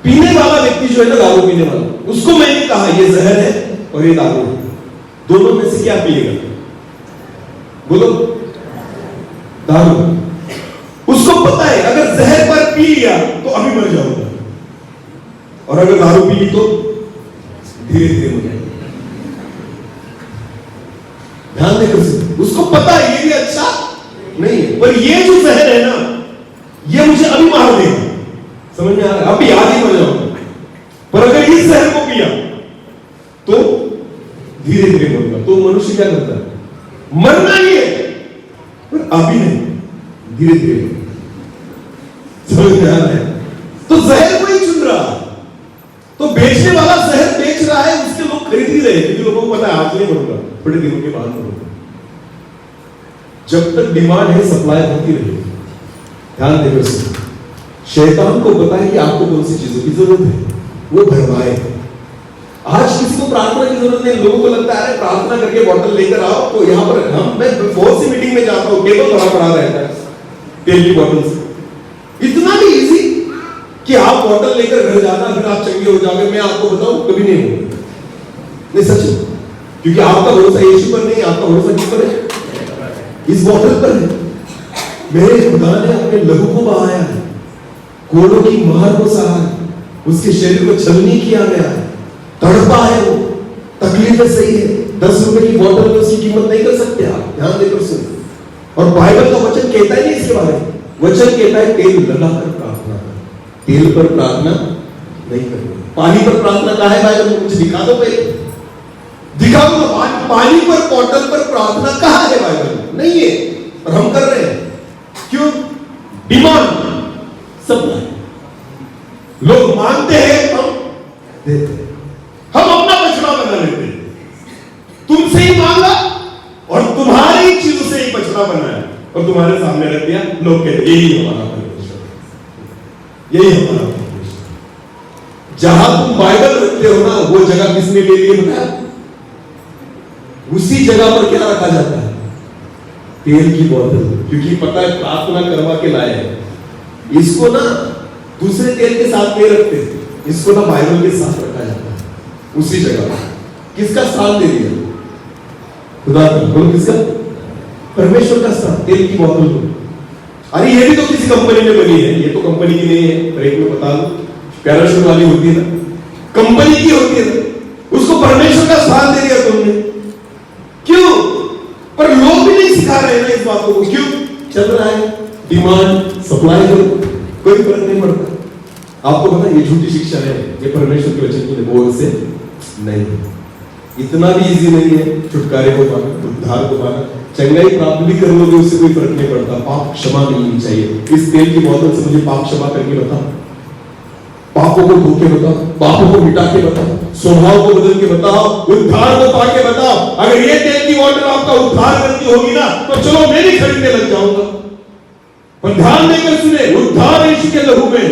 पीने वाला व्यक्ति जो है ना, दारू पीने वाला, उसको मैंने कहा ये जहर है और ये दारू है, दोनों में से क्या पिएगा? बोलो दारू। उसको पता है अगर जहर पर पी लिया तो अभी मर जाऊंगा, और अगर दारू पी ली तो धीरे धीरे मर जाएगा। ध्यान देकर सुनो, उसको पता है ये भी अच्छा नहीं है, पर ये जो जहर है ना, ये मुझे अभी मार देगा, समझ में आ रहा है, अभी आज ही मर जाऊंगा। पर अगर इस जहर को पिया तो धीरे धीरे मरूंगा। तो मनुष्य क्या करता है? मरना ही है, पर अभी नहीं, धीरे धीरे। समझ में आ रहा है? तो जहर को ही चुन रहा है। तो बेचने वाला जहर बेच रहा है, उसके लोग खरीद ही रहे, क्योंकि लोगों को पता है आज नहीं मरूंगा, थोड़े दिनों के बाद मरूंगा। जब तक डिमांड है सप्लाई होती रहेगी। ध्यान देकर सुनो, शैतान को पता है कि आपको कौन सी चीजों की जरूरत है, वो भरवाए। आज किसी को प्रार्थना की जरूरत नहीं, लोगों को लगता है प्रार्थना करके बोतल लेकर आओ। तो यहां पर मैं बहुत सी मीटिंग में जाता हूं, टेबल बड़ा पड़ा रहता है तेल की बोतल से। इतना भी इजी कि आप बोतल लेकर घर जाना, फिर आप चंगे हो जाओगे। मैं आपको बताऊं, कभी नहीं होगा, नहीं सच, क्योंकि आपका भरोसा यीशु पर नहीं, आपका भरोसा किस पर है? इस बोतल पर है। मेरे खुदा ने अपने लहू को बहाया है, कोड़ों की मार को सहा है, उसके शरीर को छलनी किया गया है, तड़पा है वो, तकलीफें सही है। 10 रुपए की बोतल में उसकी कीमत नहीं कर सकते आप। ध्यान देकर सुनो, और बाइबल का वचन कहता है नहीं इसके बारे में, वचन कहता है तेल लगाकर प्रार्थना कर। तेल पर प्रार्थना नहीं करनी, पानी पर प्रार्थना कहा है बाइबल में? मुझे दिखा दो, पहले दिखा दो। पानी पर, बोतल पर प्रार्थना कहा है बाइबल में? नहीं है, और हम कर रहे हैं। क्यों? Demand, supply. लोग मानते हैं, हम देते हैं। हम अपना बछड़ा बना लेते हैं, तुमसे ही मांगा और तुम्हारी चीजों से ही बछड़ा बनाया और तुम्हारे सामने रख दिया। लोग कहते यही हमारा परमेश्वर, यही हमारा परमेश्वर। जहां तुम बाइबल रखते हो ना, वो जगह किसने ले ली बताया? उसी जगह पर क्या रखा जाता है? तेल की बोतल, क्योंकि पता है प्रार्थना करवा के लाए हैं। इसको ना दूसरे तेल के साथ नहीं रखते, इसको ना बाइबल के साथ रखा जाता है, उसी जगह। किसका स्थान दे दिया? खुदा का। बोलो किसका? परमेश्वर का स्थान, तेल की बोतल को। अरे ये भी तो किसी कंपनी में बनी है, ये तो कंपनी की नहीं है। पर एक में बता दो, पैराशूट वाली होती है ना, कंपनी की होती है ना, उसको परमेश्वर का स्थान दे दिया तुमने। क्यों? पर लोग भी नहीं सिखा रहे ना इस बातों को। क्यों? चल रहा है डिमांड, सप्लाई करो, कोई फर्क नहीं पड़ता। आपको पता है ये झूठी शिक्षा है, ये परमेश्वर के वचन की बोल से नहीं है। इतना भी इजी नहीं है छुटकारे को पाना, उद्धार को पाना। चंगाई प्राप्त भी कर लोगे, उससे कोई फर्क नहीं पड़ता। पाप क्षमा मिलनी चाहिए। इस तेल की बोतल से मुझे पाप क्षमा करके बताओ, पापों को धो के बताओ, पापों को मिटा के बताओ, स्वभाव को बदल के बताओ, उद्धार को पाके बताओ। अगर ये तेल की बोतल आपका उद्धार करती होगी ना, तो चलो मैं भी खरीदने लग जाऊंगा। पर ध्यान देकर सुने, उद्धार यीशु के लहू में,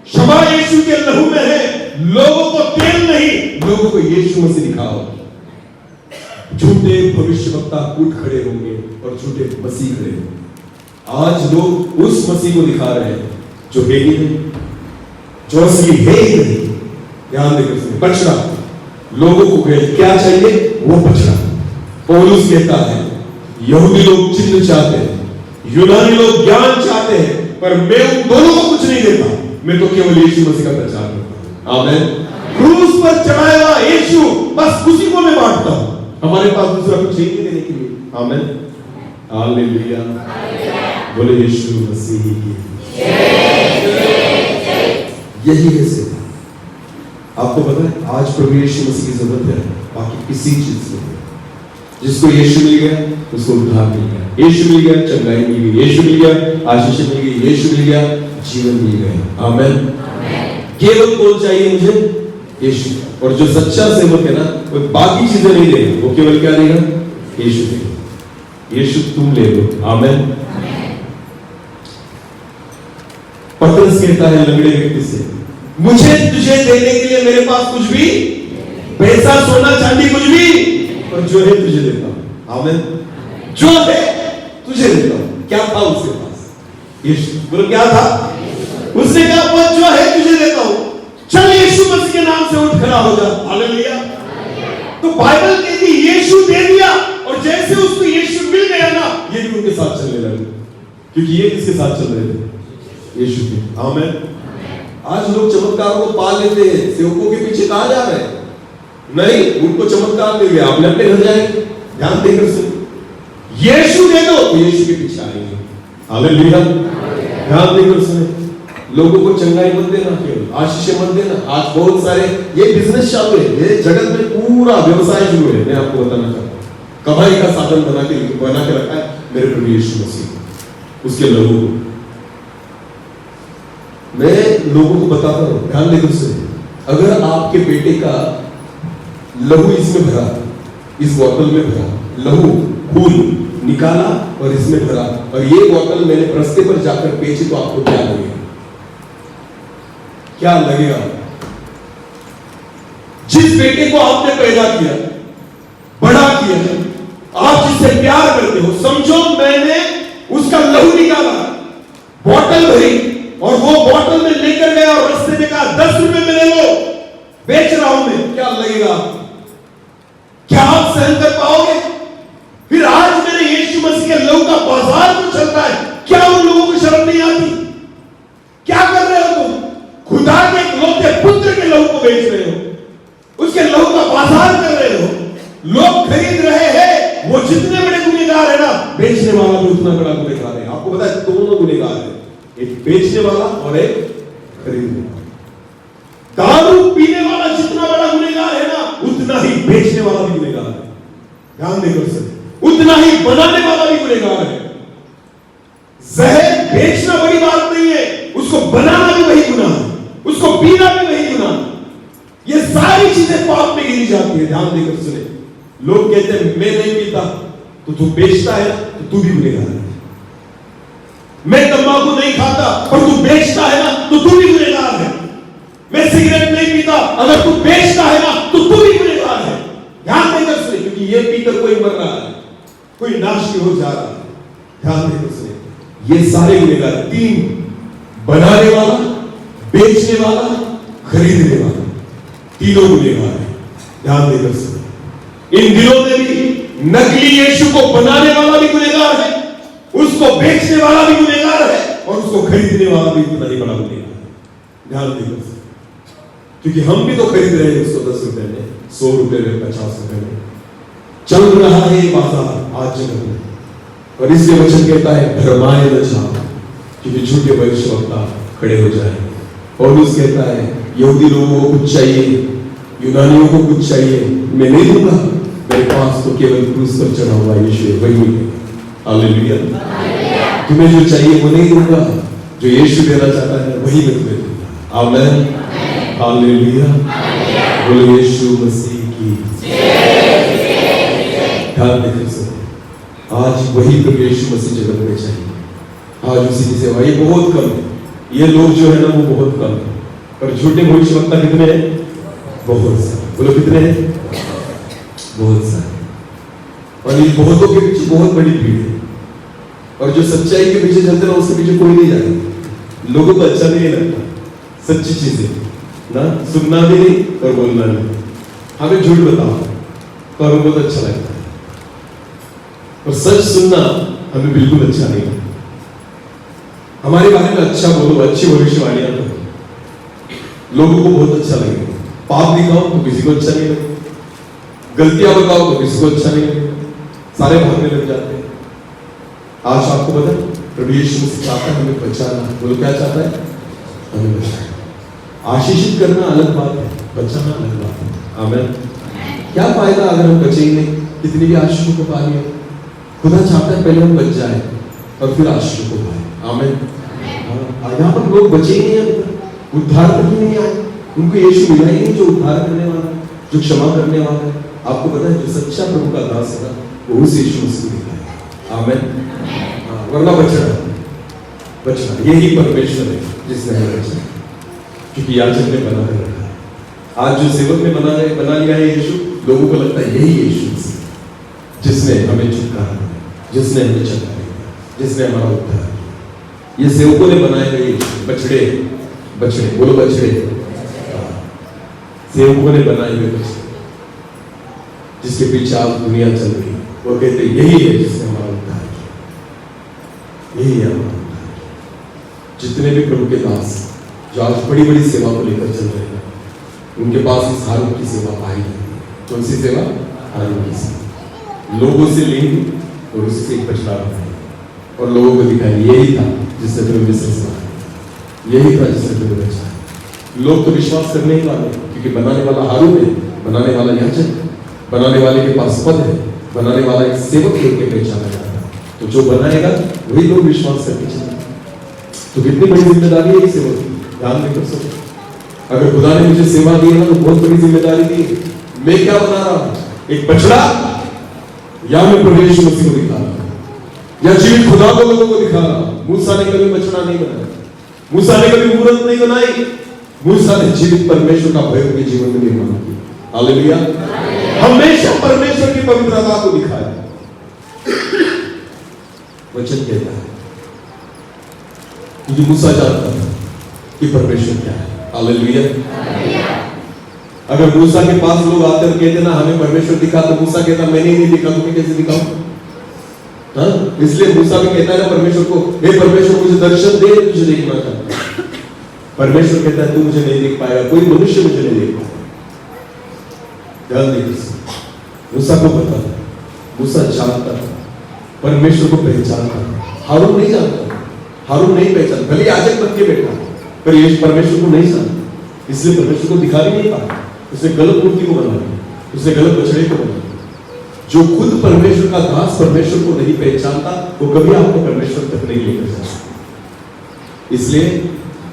क्षमा यीशु के लहू में है। लोगों को तेल नहीं, लोगों को यीशु मसीह दिखाओ। झूठे भविष्यवक्ता उठ खड़े होंगे और झूठे मसीह खड़े होंगे। आज लोग उस मसीह को दिखा रहे हैं जो है ही नहीं, जो असली है ही नहीं। ध्यान देकर सुनिए, बछड़ा लोगों को क्या चाहिए? वो बछड़ा। पौलुस कहता है यहूदी लोग चिन्ह चाहते हैं, यूनानी लोग ज्ञान चाहते हैं, पर मैं उन दोनों को कुछ नहीं देता। मैं तो केवल यीशु मसीह का प्रचार करता हूं। आमीन। क्रूस पर चढ़ाया हुआ यीशु, बस उसी को मैं बांटता हूं। हमारे पास दूसरा कुछ नहीं देने के लिए। आमीन, हालेलुया। बोले यीशु मसीह की यही है सेवा। आपको पता है आज प्रभु यीशु मसीह की जरूरत है, बाकी किसी चीज की नहीं। जिसको यीशु मिल गया उसको उद्धार मिल गया, यीशु मिल गया चंगाई मिल गई, यीशु मिल गया आशीष मिल गई, यीशु मिल गया जीवन मिल गया। आमीन। केवल कौन चाहिए मुझे? यीशु। और जो सच्चा सेवक है ना, वो बाकी चीजें नहीं देगा, वो केवल क्या देगा? यीशु देगा। यीशु तुम ले लो। आमीन। पतरस कहता है लंगड़े व्यक्ति से, मुझे तुझे देने के लिए मेरे पास कुछ भी, पैसा सोना चांदी कुछ भी, और जो है तुझे देता हूं। आमीन। जो है तुझे देता हूं। क्या था उसके पास? यीशु। बोलो क्या था? उसने कहा वो जो है तुझे देता हूं, चल यीशु मसीह के नाम से उठ खड़ा हो जा। हालेलुया। तो बाइबल कहती यीशु दे दिया, और जैसे उसको यीशु मिल गया ना, ये भी उनके साथ चलने लगे। क्योंकि ये किसके साथ चल रहे थे? यीशु की। आमीन। आज लोग चमत्कारों को पा लेते हैं, सेवकों के पीछे कहा जा रहे हैं? नहीं, उनको चमत्कार मिल गया, अपने अपने घर जाएंगे। ध्यान देकर सुन, यीशु दे दो तो यीशु के पीछे आएंगे। हालेलुया। ध्यान देकर सुने, लोगों को चंगाई मत देना, केवल आशीष मत देना। आज बहुत सारे ये बिजनेस चालू है, ये जगत में पूरा व्यवसाय शुरू है। मैं आपको बताना चाहता हूँ, कमाई का साधन बना के रखा है मेरे प्रभु यीशु मसीह, उसके लहू को। मैं लोगों को बताता हूं, ध्यान देकर सुनिए, अगर आपके बेटे का लहू इसमें भरा, इस बोतल में भरा लहू, खून निकाला और इसमें भरा, और ये बोतल मैंने रस्ते पर जाकर बेची, तो आपको क्या लगेगा? क्या लगेगा? जिस बेटे को आपने पैदा किया, बड़ा किया, आप जिससे प्यार करते हो, समझो मैंने उसका लहू निकाला, बोतल भरी, और वो बोतल में लेकर गया और रास्ते में कहा 10 रुपए में ले लो, बेच रहा हूं मैं। क्या लगेगा? क्या आप सहन कर पाओगे? फिर आज मेरे यीशु मसीह के लहू का बाजार में चल रहा है, क्या उन लोगों को शर्म नहीं आती? क्या कर रहे हो तुम? खुदा के इकलौते पुत्र के लहू को बेच रहे हो, उसके लहू का बाजार कर रहे हो। लोग खरीद रहे हैं, वो जितने बड़े गुनहगार है ना, बेचने वाला भी उतना बड़ा गुनहगार है। आपको पता है, दोनों गुनहगार है, एक बेचने वाला और एक खरीदने वाला। दारू पीने वाला जितना बड़ा गुनहगार है ना, उतना ही बेचने वाला भी गुनहगार है। ध्यान देकर सुनिए, उतना ही बनाने वाला भी गुनहगार है। जहर बेचना बड़ी बात नहीं है, उसको बनाना भी वही गुनाह है, उसको पीना भी वही गुनाह है। ये सारी चीजें पाप में गिनी जाती है। ध्यान देकर सुने, लोग कहते हैं मैं नहीं पीता, तो तू बेचता है तो तू भी गुनहगार है। मैं तंबाकू नहीं खाता पर तू बेचता है ना, तो तू भी गुनहगार है। मैं सिगरेट नहीं पीता, अगर तू बेचता है ना, तो तू भी गुनहगार है। ध्यान देकर सुने, क्योंकि ये पीकर कोई मर रहा है, कोई नाश की हो जा रहा है। ध्यान देकर सुने, ये सारे गुनहगार, 3, बनाने वाला, बेचने वाला, खरीदने वाला, तीनों गुनहगार है। ध्यान देकर सुने, इन दिनों में भी नकली यीशु को बनाने वाला भी गुनहगार है, उसको बेचने वाला भी गुनहगार है, और उसको खरीदने वाला भी उतना ही बड़ा गुनहगार है। ध्यान देकर, क्योंकि हम भी तो खरीद रहे हैं उसको 10 रुपए में, 100 रुपए में, 50 रुपए में। चल रहा है बाजार आज जगत में, और इसलिए वचन कहता है भरमाए न जाओ, क्योंकि झूठे भविष्यवक्ता खड़े हो जाएंगे। पौलुस कहता है यहूदी लोगों को कुछ चाहिए, यूनानियों को कुछ चाहिए, मैं नहीं दूंगा, मेरे पास तो केवल क्रूस पर चढ़ा हुआ यीशु है, वही है। हालेलुया। तुम्हें जो चाहिए वो नहीं दूंगा, जो यीशु देना चाहता है वही मैं तुम्हें दूंगा। आमीन। हालेलुया। बोलो यीशु मसीह की ध्यान देकर सुनो, आज वही प्रभु यीशु मसीह जगत में चाहिए। आज उसी की सेवा, ये बहुत कम है, ये लोग जो है ना वो बहुत कम है, पर झूठे भविष्यवक्ता कितने हैं? बहुत सारे। बोलो कितने हैं? बहुत सारे। और इन बहुतों के पीछे बहुत बड़ी भीड़ है, और जो सच्चाई के पीछे चलते ना उसके पीछे कोई नहीं जाता। लोगों को अच्छा नहीं लगता सच्ची चीजें ना, सुनना भी नहीं और बोलना नहीं। हमें झूठ बताओ तो हमें बहुत अच्छा लगता है, और सच सुनना हमें बिल्कुल अच्छा नहीं लगता। हमारे बारे में अच्छा बोलो, अच्छी भविष्यवाणियां करो, लोगों को बहुत अच्छा लगेगा। पाप दिखाओ तो किसी को अच्छा नहीं लगेगा, गलतियां बताओ तो किसी को अच्छा नहीं लगेगा, सारे भागने लग जाते हैं। आज आपको पता है प्रभु यीशु मसीह चाहता है हमें बचाना। बोलो क्या चाहता है? हमें बचाना। आशीषित करना अलग बात है, बचाना अलग बात है। आमीन। क्या फायदा अगर हम बचेंगे, कितनी भी आशीषों को पा लिया। खुदा चाहता है पहले हम बच जाए और फिर आशीषों को पाए। आमीन। यहाँ पर लोग बचे नहीं है, उद्धार तक ही नहीं आए, उनको यीशु मिला ही नहीं जो उद्धार करने वाला है, जो क्षमा करने वाला है। आपको पता है जो सच्चा प्रभु का दास है वो उस यीशु मसीह को मिला है। आमीन। वरना बचना यही परमेश्वर है जिसने हमें बचाया, क्योंकि याजक ने बना कर रखा है। आज जो सेवक ने बना लिया है यीशु, लोगों को लगता है यही यीशु जिसने हमें छुटकारा दिया, जिसने हमें चंगा दिया, जिसने हमारा उद्धार किया। ये सेवकों ने बनाए हुए बछड़े, बोलो बछड़े, सेवकों ने बनाए हुए बछड़े, जिसके पीछे आज दुनिया चल रही है। वो कहते यही है जिसने हमारा उद्धार किया, यही है हमारा उद्धार। जितने भी प्रभु के दास जो आज बड़ी बड़ी सेवा को लेकर चल रहे हैं, उनके पास इस हारून की सेवा पाई जाती है। कौन सी सेवा? हारून की सेवा। लोगों से लेंगे और उसी से एक बछड़ा बनाएंगे और लोगों को दिखाएंगे यही था जिसने तुम्हें मिस्र से मारा, यही था जिसने तुम्हें बचाया। लोग तो विश्वास करने ही वाले, क्योंकि बनाने वाला हारून है, बनाने वाला याजक, बनाने वाले के पास पद है, बनाने वाला एक सेवक के पहचाना जाता है। तो जो बनाएगा वही लोग विश्वास करके चलेंगे। तो कितनी बड़ी जिम्मेदारी है इस सेवक की, ध्यान देकर सुनो। अगर खुदा ने मुझे सेवा दी है ना, तो बहुत बड़ी जिम्मेदारी दी है। मैं क्या बना रहा हूं? एक बछड़ा, या मैं प्रभु यीशु मसीह को दिखा रहा हूं, या जीवित खुदा को लोगों को दिखा रहा हूं। मूसा ने कभी बछड़ा नहीं बनाया, मूसा ने कभी मूर्त नहीं बनाई, मूसा ने जीवित परमेश्वर का भय उनके जीवन में निर्माण किया। हालेलुया। हमेशा परमेश्वर की पवित्रता को दिखाया। वचन कहता है क्योंकि मूसा जानता था कि परमेश्वर क्या है। हालेलुया। अगर मूसा के पास लोग आते और कहते ना हमें परमेश्वर दिखा, तो मूसा कहता मैंने ही नहीं दिखा, तुम्हें कैसे दिखाऊं? हाँ, इसलिए मूसा भी कहता है ना परमेश्वर को, हे परमेश्वर मुझे दर्शन दे, तुझे देखना चाहता हूं। परमेश्वर कहता है तू मुझे नहीं देख पाएगा, कोई मनुष्य मुझे नहीं देख पाएगा। ध्यान देखिए, मूसा को पता था, मूसा जानता था, परमेश्वर को पहचानता था। हारून नहीं जानता, हारून नहीं पहचान, भले याजक बन के बैठा, पर ये परमेश्वर को नहीं जानता, इसलिए परमेश्वर को दिखा भी नहीं पाया। उसने गलत मूर्ति को बना लिया, उसने गलत बछड़े को बना लिया। जो खुद परमेश्वर का दास परमेश्वर को नहीं पहचानता, वो कभी आपको परमेश्वर तक नहीं लेकर जा सकता। इसलिए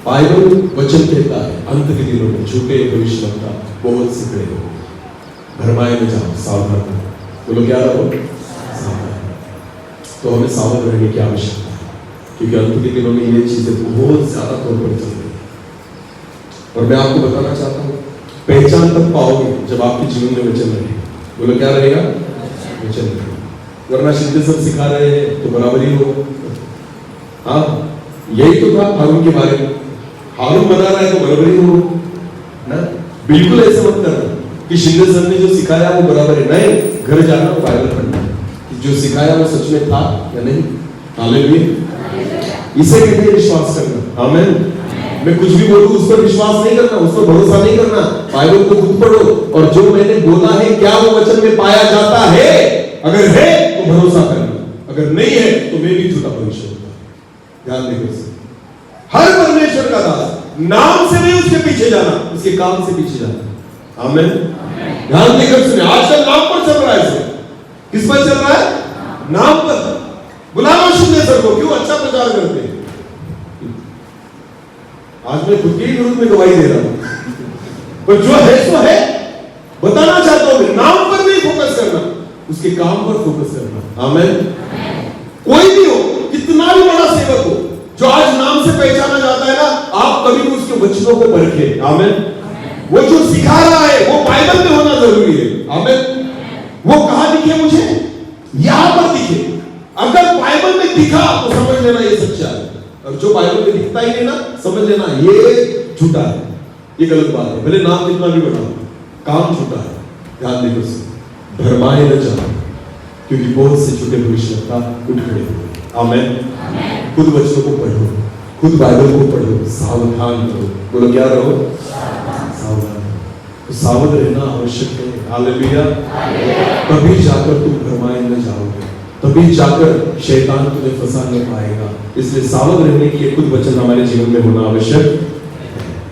बाइबल वचन कहता है अंत के दिनों में झूठे भविष्यवक्ता बहुत से खड़े होंगे, भरमाए में जाओ, सावधान रहो। बोलो क्या रहो? सावधान। तो हमें सावधान रहने की आवश्यकता है, क्योंकि अंत के दिनों में ये चीजें बहुत ज्यादा तौर पर चल रही है। और मैं आपको बताना चाहता हूँ, पहचान तब पाओगे जब आपके जीवन में वचन रहे। बोलो क्या रहेगा? वचन रहेगा। वरना शिंदे सब सिखा रहे हैं तो बराबरी हो। हाँ, यही तो था हारून के बारे में। हारून बना रहा है तो बराबरी हो ना। बिल्कुल ऐसे मत करना कि शिंदे सर ने जो सिखाया वो बराबर है। नहीं, घर जाना और बाइबल पढ़ना कि जो सिखाया वो सच में था या नहीं। हालेलुया। इसे कहते हैं विश्वास करना। आमीन। मैं कुछ भी बोलूं उस पर विश्वास नहीं करना, उस पर भरोसा नहीं करना। बाइबल को खुद पढ़ो और जो मैंने बोला है क्या वो वचन में पाया जाता है? अगर है तो भरोसा करना, अगर नहीं है तो मैं भी झूठा भविष्य होगा। ध्यान देखो, हर परमेश्वर का दास नाम से नहीं उसके पीछे जाना, उसके काम से पीछे जाना। आमीन। ध्यान देकर सुने, आजकल नाम पर चल रहा है। किस पर चल रहा है? नाम पर। बुला लो शिंदे सर को, क्यों? अच्छा प्रचार करते हैं। आज मैं खुद के ही विरुद्ध में गवाही दे रहा हूं, पर जो है सो है। बताना चाहता हूं, नाम पर नहीं फोकस करना, उसके काम पर फोकस करना। आमीन। कोई भी हो, कितना भी बड़ा सेवक हो, जो आज नाम से पहचाना जाता है ना, आप कभी भी उसके वचनों को परखे। आमीन। वो जो सिखा रहा है वो बाइबल में होना जरूरी है। आमीन। वो कहां दिखे मुझे? यहां पर दिखे। अगर बाइबल में दिखा तो समझ लेना ये सच्चा है, और जो बाइबल में दिखता ही नहीं ना, समझ लेना ये झूठा है, ये गलत बात है। भले नाम कितना भी बड़ा, काम झूठा है। ध्यान देखो, भरमाए न जाओ, क्योंकि बहुत से झूठे भविष्यवक्ता उठ खड़े हुए। आमीन। खुद वचनों को पढ़ो, खुद बाइबल को पढ़ो, सावधान रहो। बोलो क्या रहो? सावधान। तो सावध रहना आवश्यक है। हालेलुया। तभी जाकर तुम भरमाए न जाओगे, तभी जाकर शैतान तुम्हें फंसा नहीं पाएगा। इसलिए सावध रहने के लिए खुद वचन हमारे जीवन में होना आवश्यक है।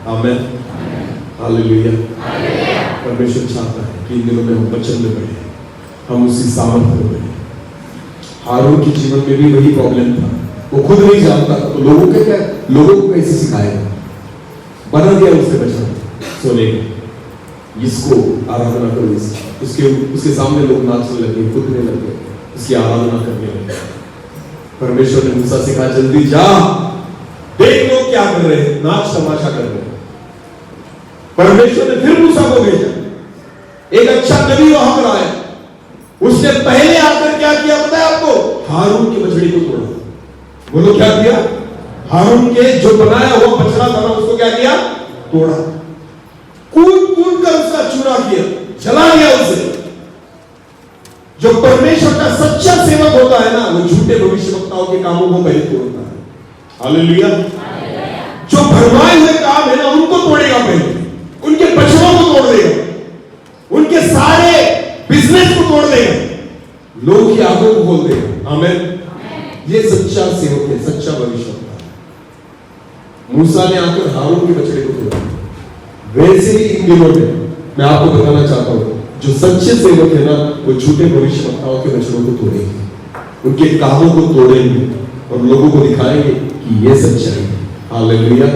आमीन। हालेलुया। परमेश्वर चाहता है कि इन दिनों में हम वचन में बढ़े, हम उसी सामर्थ्य में बढ़े। हारून के जीवन में भी वही प्रॉब्लम था, वो खुद नहीं जानता तो लोगों को कैसे सिखाएगा? बना दिया उसके बचन सोने का, इसको आराधना करो, उसके सामने लोग नाचने लगे, कूदने लगे, उसकी आराधना करने लगे। परमेश्वर ने मूसा से कहा जल्दी जा, देख लोग क्या कर रहे हैं, नाच तमाशा कर रहे हैं। परमेश्वर ने फिर मूसा को भेजा, एक अच्छा नबी वहां पर आया। उसने पहले आकर क्या किया पता है आपको? हारून की बछड़ी को तोड़ा। बोलो क्या किया? हारून के जो बनाया हुआ बछड़ा था ना, उसको क्या किया? तोड़ा। कूद कूद कर उसका चूरा किया, जला दिया उसे। जो परमेश्वर का सच्चा सेवक होता है ना, वो झूठे भविष्यवक्ताओं के कामों को पहले तोड़ता है। हालेलुया। जो भरमाए हुए काम है ना उनको तोड़ेगा, पहले उनके बचनों को तोड़ देगा, उनके सारे बिजनेस को तोड़ देगा, लोगों की आंखों को खोल देगा। आमीन। ये सच्चा सेवक है, सच्चा भविष्यवक्ता है। मूसा ने आकर हारून के बछड़े को तोड़ा, वैसे ही इन दिनों में मैं आपको बताना चाहता हूं, जो सच्चे सेवक है ना वो झूठे भविष्यवक्ताओं के बछड़ों को तोड़ेंगे, उनके कामों को तोड़ेंगे और लोगों को दिखाएंगे कि ये सच्चाई है। हालेलुया।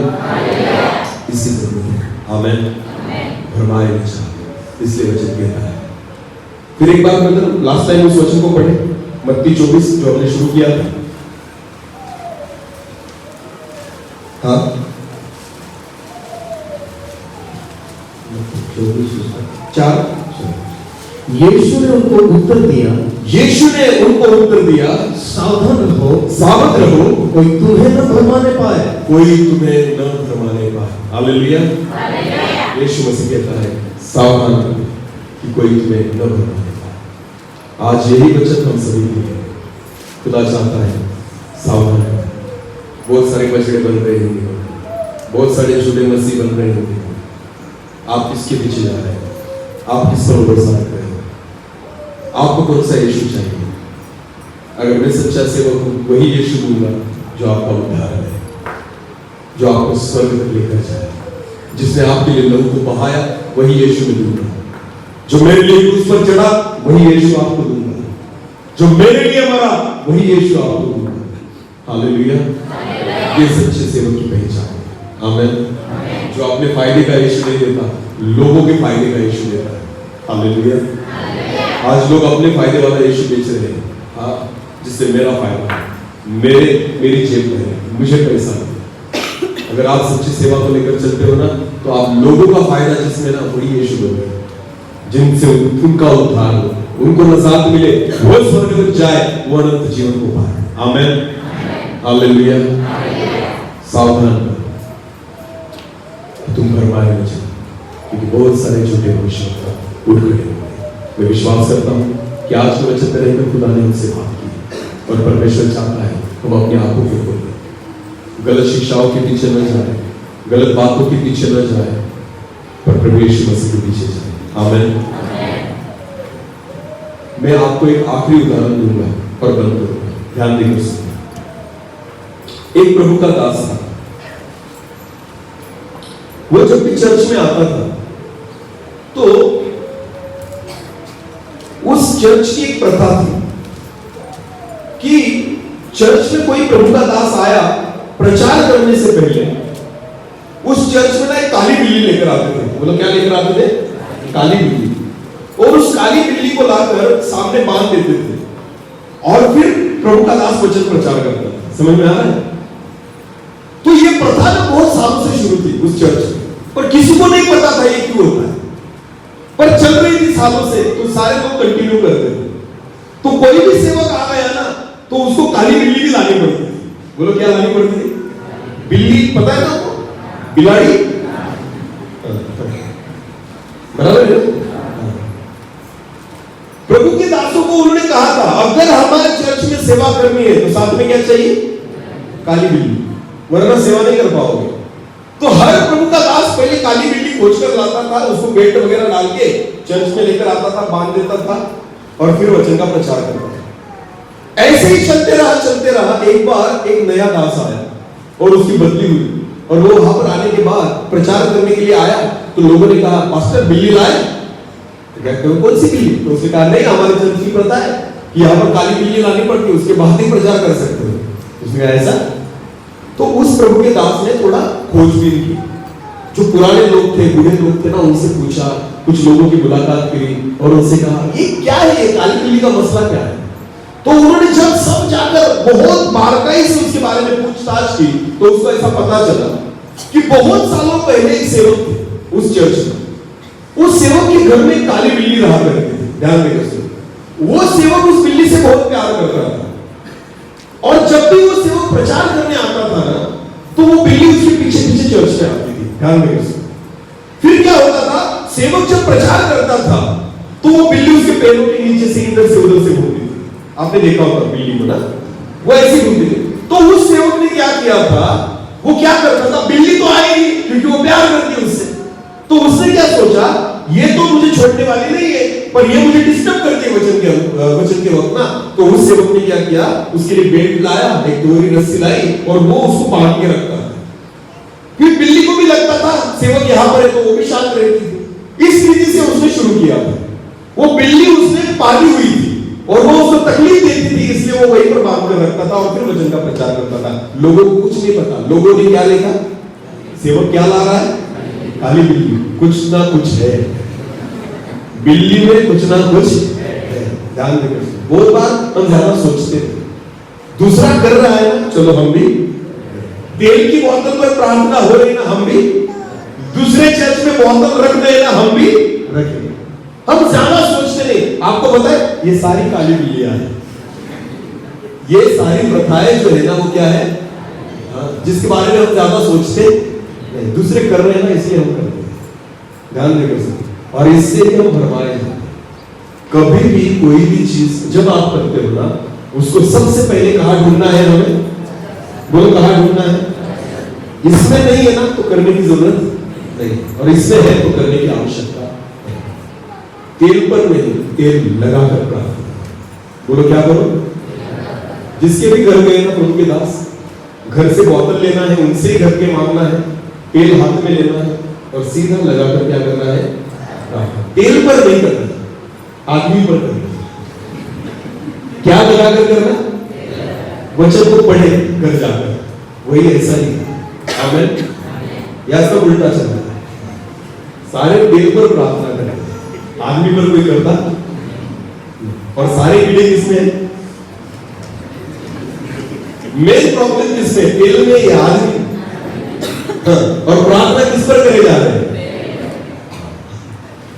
इसी जरूरत है। आमीन। भरमाए नहीं चाहते, इसलिए वचन कहता है। फिर एक बार मतलब लास्ट टाइम उस वचन को पढ़े, मत्ती 24 जो हमने शुरू किया था। हाँ 4। यीशु ने उनको उत्तर दिया, यीशु ने उनको उत्तर दिया, सावधान रहो, सावध रहो, कोई तुम्हें न भरमाने पाए। कोई तुम्हें न भरमाने पाए। हालेलुया। यीशु मसीह कहता है सावधान रहो कि कोई तुम्हें न भरमाने पाए। आज यही वचन हम सभी के लिए खुदा चाहता है, सावधान रहो। बहुत सारे बछड़े बन रहे होंगे, बहुत सारे झूठे मसीह बन रहे होंगे। आप किसके पीछे जा रहे हैं? आप किस पर भरोसा रख रहे हो? आपको कौन सा यीशु चाहिए? अगर मैं सच्चा सेवक हूं, वही यीशु दूंगा जो आपका उद्धार है, जो आपको स्वर्ग तक लेकर जाए। जिसने आपके लिए लहू को बहाया वही यीशु में दूंगा। जो मेरे लिए क्रूस पर चढ़ा वही यीशु आपको दूंगा। जो मेरे लिए मरा वही यीशु आपको दूंगा। हालेलुया। ये सच्चे सेवक की पहचान है। आमीन। जो अपने फायदे का यीशु नहीं देता, लोगों के फायदे का यीशु देता है। हालेलुया। आज लोग अपने फायदे वाला यीशु बेच रहे हैं। हाँ, जिससे मेरा फायदा, मेरी जेब में है, मुझे पैसा नहीं। अगर आप सच्ची सेवा को लेकर चलते हो ना, तो आप लोगों का फायदा जिसमें ना वही यीशु दोगे, जिनसे उनका उद्धार हो, उनको नजात मिले, वो स्वर्ग तक जाए, वो अनंत जीवन को पाए। आमीन। हालेलुया। सावधान तुम भरमाए न जाओ, क्योंकि बहुत सारे झूठे भविष्यवक्ता उठ खड़े होंगे। मैं विश्वास करता हूं कि आज के वचन में रहकर खुदा ने उनसे बात की और परमेश्वर चाहता है हम अपनी आंखों को खोलें, गलत शिक्षाओं के पीछे न जाए, गलत बातों के पीछे न जाए, पर प्रभु यीशु मसीह के पीछे जाए। आमीन। मैं आपको एक आखिरी उदाहरण दूंगा और बंद करूंगा, ध्यान देकर सुनिए। एक प्रभु का दास था, वो जब भी चर्च में आता था तो उस चर्च की एक प्रथा थी कि चर्च में कोई प्रभु का दास आया, प्रचार करने से पहले उस चर्च में ना एक काली बिल्ली लेकर आते थे। बोलो क्या लेकर आते थे? काली बिल्ली। और उस काली बिल्ली को लाकर सामने बांध देते थे और फिर प्रभु का दास वचन प्रचार करता था। समझ में आ रहा है? तो ये प्रथा ना बहुत सालों से शुरू थी उस चर्च में, पर किसी को नहीं पता था ये क्यों होता है, पर चल रही थी सालों से, तो सारे लोग कंटिन्यू करते थे। तो कोई भी सेवक आ गया ना तो उसको काली बिल्ली भी लानी पड़ती थी। बोलो क्या लानी पड़ती थी? बिल्ली, पता है ना आपको? बिलाड़ी, बराबर है। प्रभु के दासों को उन्होंने कहा था अगर हमारे चर्च में सेवा करनी है तो साथ में क्या चाहिए? काली बिल्ली, वरना सेवा नहीं कर पाओगे। तो हर प्रभु का दास पहले काली बिल्ली खोज कर लाता था, उसको बेल्ट वगैरह डाल के चर्च में लेकर आता था, बांध देता था और फिर वचन का प्रचार करता था। ऐसे ही चलते रहा। एक बार एक नया दास आया और उसकी बदली हुई और वो वहां पर आने के बाद प्रचार करने के लिए आया। तो लोगों ने कहा पास्टर बिल्ली लाए? तो कौन सी बिल्ली? तो उसने कहा नहीं, हमारे चर्च की प्रथा है कि यहाँ पर काली बिल्ली लानी पड़ती है, उसके बाद ही प्रचार कर सकते हो। उसने कहा ऐसा? तो उस प्रभु के दास ने थोड़ा खोजबीन की, जो पुराने लोग थे, बूढ़े लोग थे ना, उनसे पूछा, कुछ लोगों की मुलाकात करी और उनसे कहा ये क्या है, ये काली बिल्ली का मसला क्या है? तो उन्होंने जब सब जाकर बहुत बारीकाई से उसके बारे में पूछताछ की तो उसको ऐसा पता चला कि बहुत सालों पहले एक सेवक थे उस चर्च में। उस सेवक के घर में काली बिल्ली रहा करती थी। ध्यान देकर सुनो, वो सेवक उस बिल्ली से बहुत प्यार करता था और जब भी वो सेवक प्रचार करने आता था ना तो वो बिल्ली उसके पीछे पीछे चर्च में आती थी। ध्यान देकर सुनो, फिर क्या होता था, सेवक जब प्रचार करता था तो वो बिल्ली उसके पैरों के नीचे से इधर से उधर से घूमती थी। आपने देखा होगा बिल्ली को ना, वो ऐसे घूमती थी। तो उस सेवक ने क्या किया था वो क्या करता था, बिल्ली तो आएगी क्योंकि वो प्यार करती है उससे, तो उसने क्या सोचा, ये तो मुझे छोड़ने वाली नहीं है, पर ये मुझे डिस्टर्ब करती है वचन के वक्त ना। तो उस सेवक ने क्या किया, उसके लिए बेल्ट लाया, एक दोहरी रस्सी लाई और वो उसको बांध के रखता था। फिर बिल्ली को भी लगता था सेवक यहाँ पर है, तो वो भी शांत रहती थी। इस रीति से उसने शुरू किया था। वो बिल्ली उसने पाली हुई थी और वो उसको तकलीफ देती थी, इसलिए वो वहीं पर बांध कर रखता था और फिर वचन का प्रचार करता था। लोगों को कुछ नहीं पता, लोगों ने क्या देखा, सेवक क्या ला रहा है, काली बिल्ली, कुछ ना कुछ है, बिल्ली में कुछ ना कुछ है। ध्यान देकर, बहुत बार हम ज्यादा सोचते हैं, दूसरा कर रहा है ना, चलो हम भी, तेल की बोतल पर प्रार्थना हो रही ना, हम भी दूसरे चर्च में बोतल रख दे ना, हम भी रखेंगे। हम ज्यादा सोचते नहीं। आपको पता है ये सारी काली बिल्लियां हैं, ये सारी प्रथाएं जो है ना, वो क्या है, जिसके बारे में हम ज्यादा सोचते नहीं, दूसरे कर रहे हैं ना, इसलिए हम करते हैं। ध्यान देकर, और इससे भी हम भरमाए जाते। कभी भी कोई भी चीज जब आप करते हो ना, उसको सबसे पहले कहां ढूंढना है हमें, बोलो कहां ढूंढना है। इसमें नहीं है ना तो करने की जरूरत नहीं, और इसमें है तो करने की आवश्यकता है। तेल पर नहीं, तेल लगाकर प्रार्थना। बोलो क्या करो, जिसके भी घर गए ना प्रभु के दास, घर से बोतल लेना है, उनसे ही घर के मांगना है, तेल हाथ में लेना है और सीधा लगाकर क्या करना है, तेल पर नहीं करना, आदमी पर करना। क्या लगाकर करना, वचन को पढ़े घर जाकर, वही ऐसा ही। आमीन। या सब उल्टा चल रहा है, सारे तेल पर प्रार्थना करें, आदमी पर कोई करता, और सारे कीड़े किसमें है, मेन प्रॉब्लम किसमें, तेल में या आदमी। और प्रार्थना किस पर करे जा रहे हैं।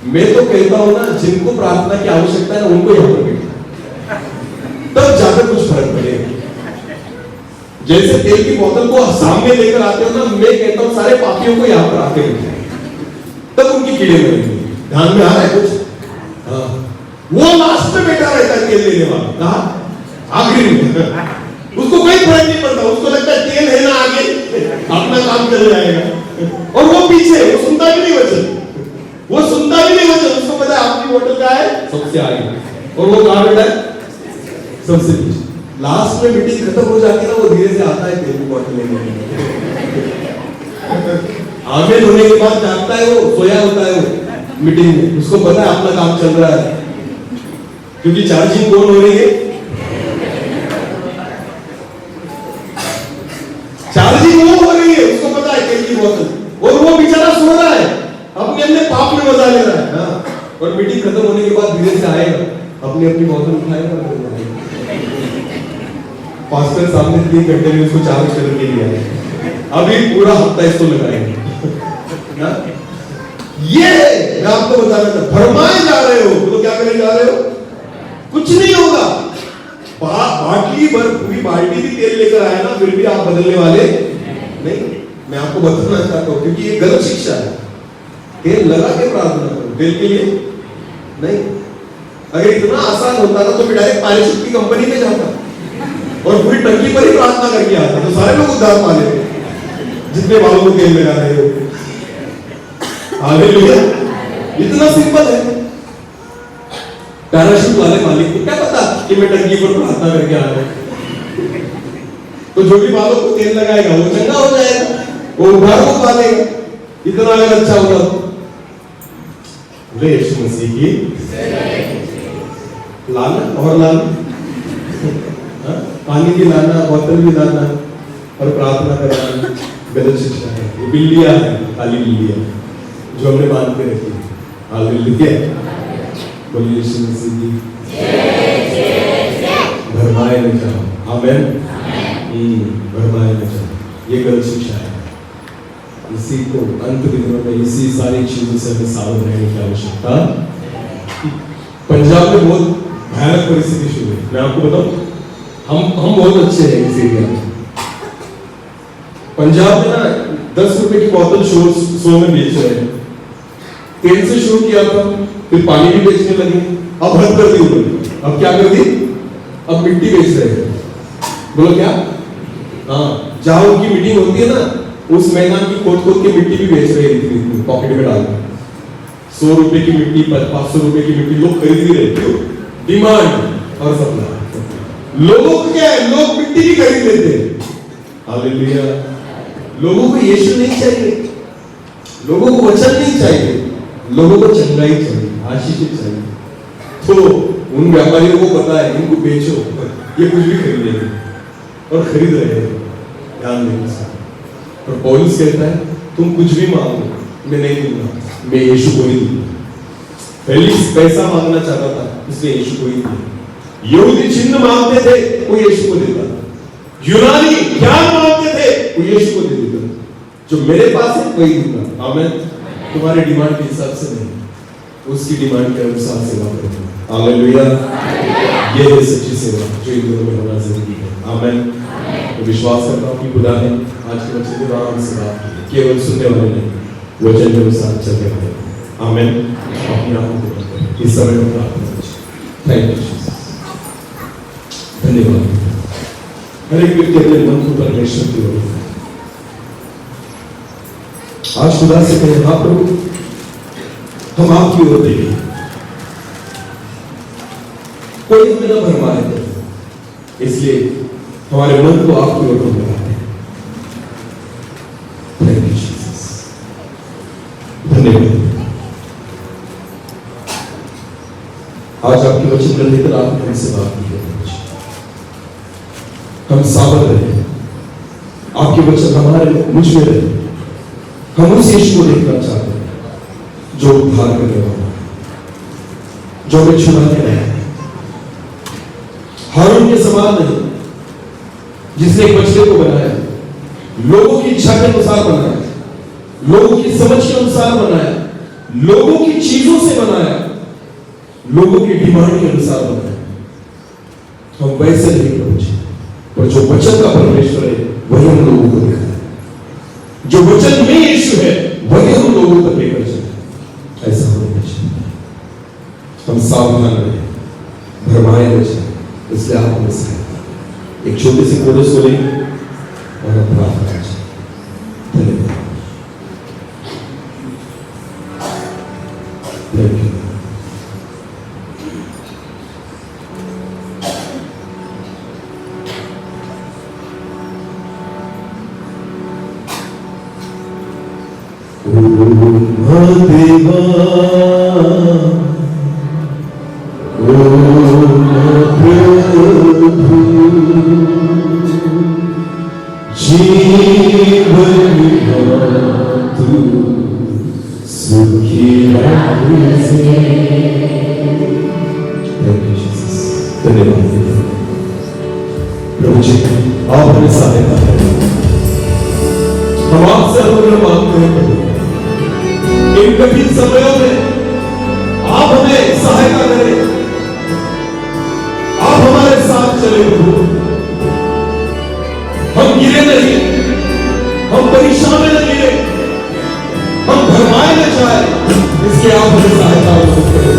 मैं तो कहता हूं ना, जिनको प्रार्थना की आवश्यकता है ना, उनको यहां पर बैठा, तब जाकर कुछ फर्क पड़ेगा। जैसे तेल की बोतल को सामने लेकर आते हो ना, मैं कहता हूं सारे पापियों को यहां पर आके बैठे, तब उनकी कीड़े मरेंगे। ध्यान में आ रहा है कुछ, हाँ। वो लास्ट में बैठा रहता है तेल लेने वाला, कहा आखिरी में, उसको कोई फर्क नहीं पड़ता, उसको लगता है तेल है ना आगे, अपना काम चल जाएगा। और वो पीछे, वो सुनता भी नहीं वचन, वो सुनता भी नहीं वचन, उसको पता है आपकी बोतल क्या है, सबसे आगे, और वो कहां बैठा है, सबसे पीछे। लास्ट में मीटिंग खत्म हो जाती है ना, वो धीरे से आता है तेल की बोतल लेने। आमिर होने के बाद जागता है, वो सोया होता है वो मीटिंग में, उसको पता है अपना काम चल रहा है, क्योंकि चार्जिंग कौन हो रही है, चार्जिंग वो हो रही है, उसको पता है तेल की बोतल, और वो बेचारा सो रहा है, अपने अपने पाप में मजा ले रहा है। हाँ। और मीटिंग खत्म होने के बाद धीरे से आएगा, अपनी अपनी बोतल उठाएगा, पास्टर सामने 3 घंटे में उसको चार्ज करके लिया है, अभी पूरा हफ्ता इसको लगाएंगे। ये मैं आपको बताना था, भरमाए जा रहे हो तो क्या करने जा रहे हो, कुछ नहीं होगा। बाटली भर, पूरी बाल्टी भी तेल लेकर आए ना, फिर भी आप बदलने वाले नहीं। मैं आपको बताना चाहता हूं, क्योंकि ये गलत शिक्षा है। तेल लगा के प्रार्थना करो, तेल के लिए नहीं। अगर इतना आसान होता ना, तो मैं डायरेक्ट पारिशुद्ध की कंपनी में जाता और पूरी टंकी पर ही प्रार्थना करके आता, तो सारे लोग उद्धार पा लेते, जितने वालों को तेल लगा रहे हो। हालेलुया। इतना सिंपल है। पैराशूट वाले मालिक को क्या पता कि मैं टंकी पर प्रार्थना करके आ रहा हूं, तो जो भी बालों को तेल लगाएगा वो चंगा हो जाएगा, वो उद्धार को पा लेगा। इतना अगर अच्छा होगा तो यीशु मसीह की लाना और लाना, पानी भी लाना, बोतल भी लाना और प्रार्थना करना गलत शिक्षा है। ये बिल्लियां है, काली बिल्लियां जो हमने बांध के रखी है। हालेलुया। बोलिए यीशु मसीह की भरमाए न जाओ। आमीन। भरमाए न जाओ, ये गलत शिक्षा है। इसी को अंत दिनों में इसी सारी चीजों से हमें सावधान रहने की आवश्यकता। पंजाब में बहुत भयानक परिस्थिति शुरू हुई। मैं आपको बताऊं, हम बहुत अच्छे हैं इस एरिया में। पंजाब में ना 10 रुपए की बोतल 100 में बेच रहे हैं। तेल से शुरू किया था, फिर पानी भी बेचने लगे, अब हद कर दी उन्होंने। अब क्या कर दी, अब मिट्टी बेच रहे हैं। बोलो क्या, हाँ जहां उनकी मीटिंग होती है ना, उस मैदान की खोद खोद के मिट्टी भी बेच रहे हैं पॉकेट में डाल के। 100 रुपए की मिट्टी, 500 रुपए की मिट्टी लोग खरीद भी रहे। क्यों? डिमांड और सप्लाई। लोगों को क्या है, लोग मिट्टी भी खरीद लेते हैं। हालेलुया। लोगों को यीशु नहीं चाहिए, लोगों को वचन नहीं चाहिए, लोगों को चंगाई चाहिए, आशीष चाहिए। तो उन व्यापारियों को पता है इनको बेचो, ये कुछ भी खरीद लेंगे और खरीद रहे हैं। ध्यान देना। और पौलुस कहता है तुम कुछ भी मांगो, मैं नहीं दूंगा, मैं यीशु को ही दूंगा। फेलिक्स पैसा मांगना चाहता था, इसलिए यीशु को ही दिया। यहूदी चिन्ह मांगते थे, वो यीशु को देता। यूनानी ज्ञान मांगते थे, वो यीशु को दे देता। जो मेरे पास है वही दूंगा। आमीन। तुम्हारे डिमांड के हिसाब से नहीं, उसकी डिमांड के अनुसार सेवा करेंगे। हालेलुया। ये है सच्ची सेवा जो इन दिनों में होना जरूरी है। आमीन। तो विश्वास करता हूँ कि खुदा ने आज के बच्चे के द्वारा हमसे बात की, केवल सुनने वाले नहीं, वचन के अनुसार चलने वाले। आमीन। अपनी आंखों को बंद करें। इस समय में प्रार्थना करें। Thank you Jesus. धन्यवाद। हर एक व्यक्ति अपने मन को परमेश्वर की ओर आज खुदा से कहें, हाँ प्रभु, हम आपकी ओर देखें, कोई हमें न भरमाए दे, इसलिए हमारे मन को आपकी ओर हम लगाते हैं। Thank you Jesus. धन्यवाद। आज आपके वचन को लेकर आपने हमसे बात की है। हम सावध रहे, आपके वचन हमारे मुझ में रहे। हम उस यीशु को देखना चाहते हैं जो उद्धार करने वाला, जो हमें छुड़ाने आया है। हारून के समान नहीं, जिसने एक बछड़े को बनाया, लोगों की इच्छा के अनुसार बनाया, लोगों की समझ के अनुसार बनाया, लोगों की चीजों से बनाया, लोगों की डिमांड के अनुसार बनाया। हम वैसे नहीं पहुंचे, पर जो वचन का परमेश्वर है वही हम लोगों को दिखाया। जो वचन में यीशु है वही हम लोगों तक लेकर चले। ऐसा होना चाहिए। हम सावधान रहे, भरमाए न जाए, इसलिए आप हमें सहायता। एक छोटे से कोरस को लेंगे और हम प्रार्थना करें। धन्यवाद। Thank you. देवा प्रभु जीवन तू सुखी धन्यवाद प्रभु जी, आप हमें सहायता करें। हम आपसे अनुग्रह मांगते हैं प्रभु, इन कठिन समयों में आप हमें सहायता करें, आप हमारे साथ चले प्रभु। हम गिरे नहीं, हम परीक्षा में न गिरे, हम भरमाए न जाए, इसके आप हमें सहायता करें।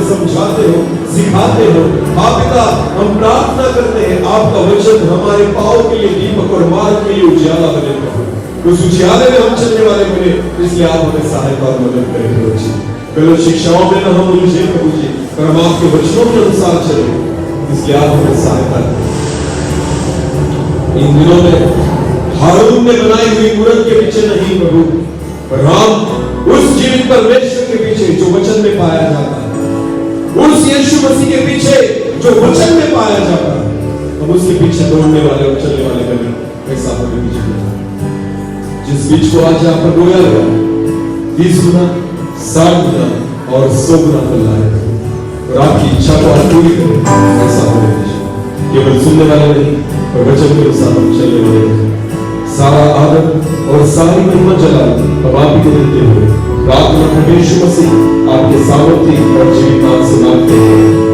समझाते हो, सिखाते हो। हाँ पिता, हम प्रार्थना करते हैं आपका वचन हमारे पाँव के लिए दीपक और मार्ग के लिए उजाला बने प्रभु। उस उजाले में हम चलने वाले बने, इसलिए आप हमें सहायता और मदद करें प्रभु जी। गलत शिक्षाओं में न हम उलझे प्रभु जी, पर हम आपके वचनों के अनुसार चले, इसलिए आप हमें सहायता करें। इन दिनों में हारून ने बनाई हुई मूर्त के पीछे नहीं प्रभु, पर हम उस जीवित परमेश्वर के पीछे जो वचन में पाया जाता है, उस यीशु मसीह के पीछे जो वचन में पाया जाता है, हम उसके पीछे दौड़ने वाले और चलने वाले बने। ऐसा हमें पीछे जिस बीच को आज यहाँ पर बोया हुआ 30 गुना 60 गुना और 100 गुना फल लाए और आपकी इच्छा को आप पूरी करें। ऐसा हमें पीछे केवल सुनने वाले नहीं, पर वचन के अनुसार हम चलने वाले हैं। सारा आदर और सारी महिमा जलाल अब आप ही को देते हुए प्रार्थना यीशु मसीह आपके सामर्थ्य और जीवित नाम से मांगते हैं।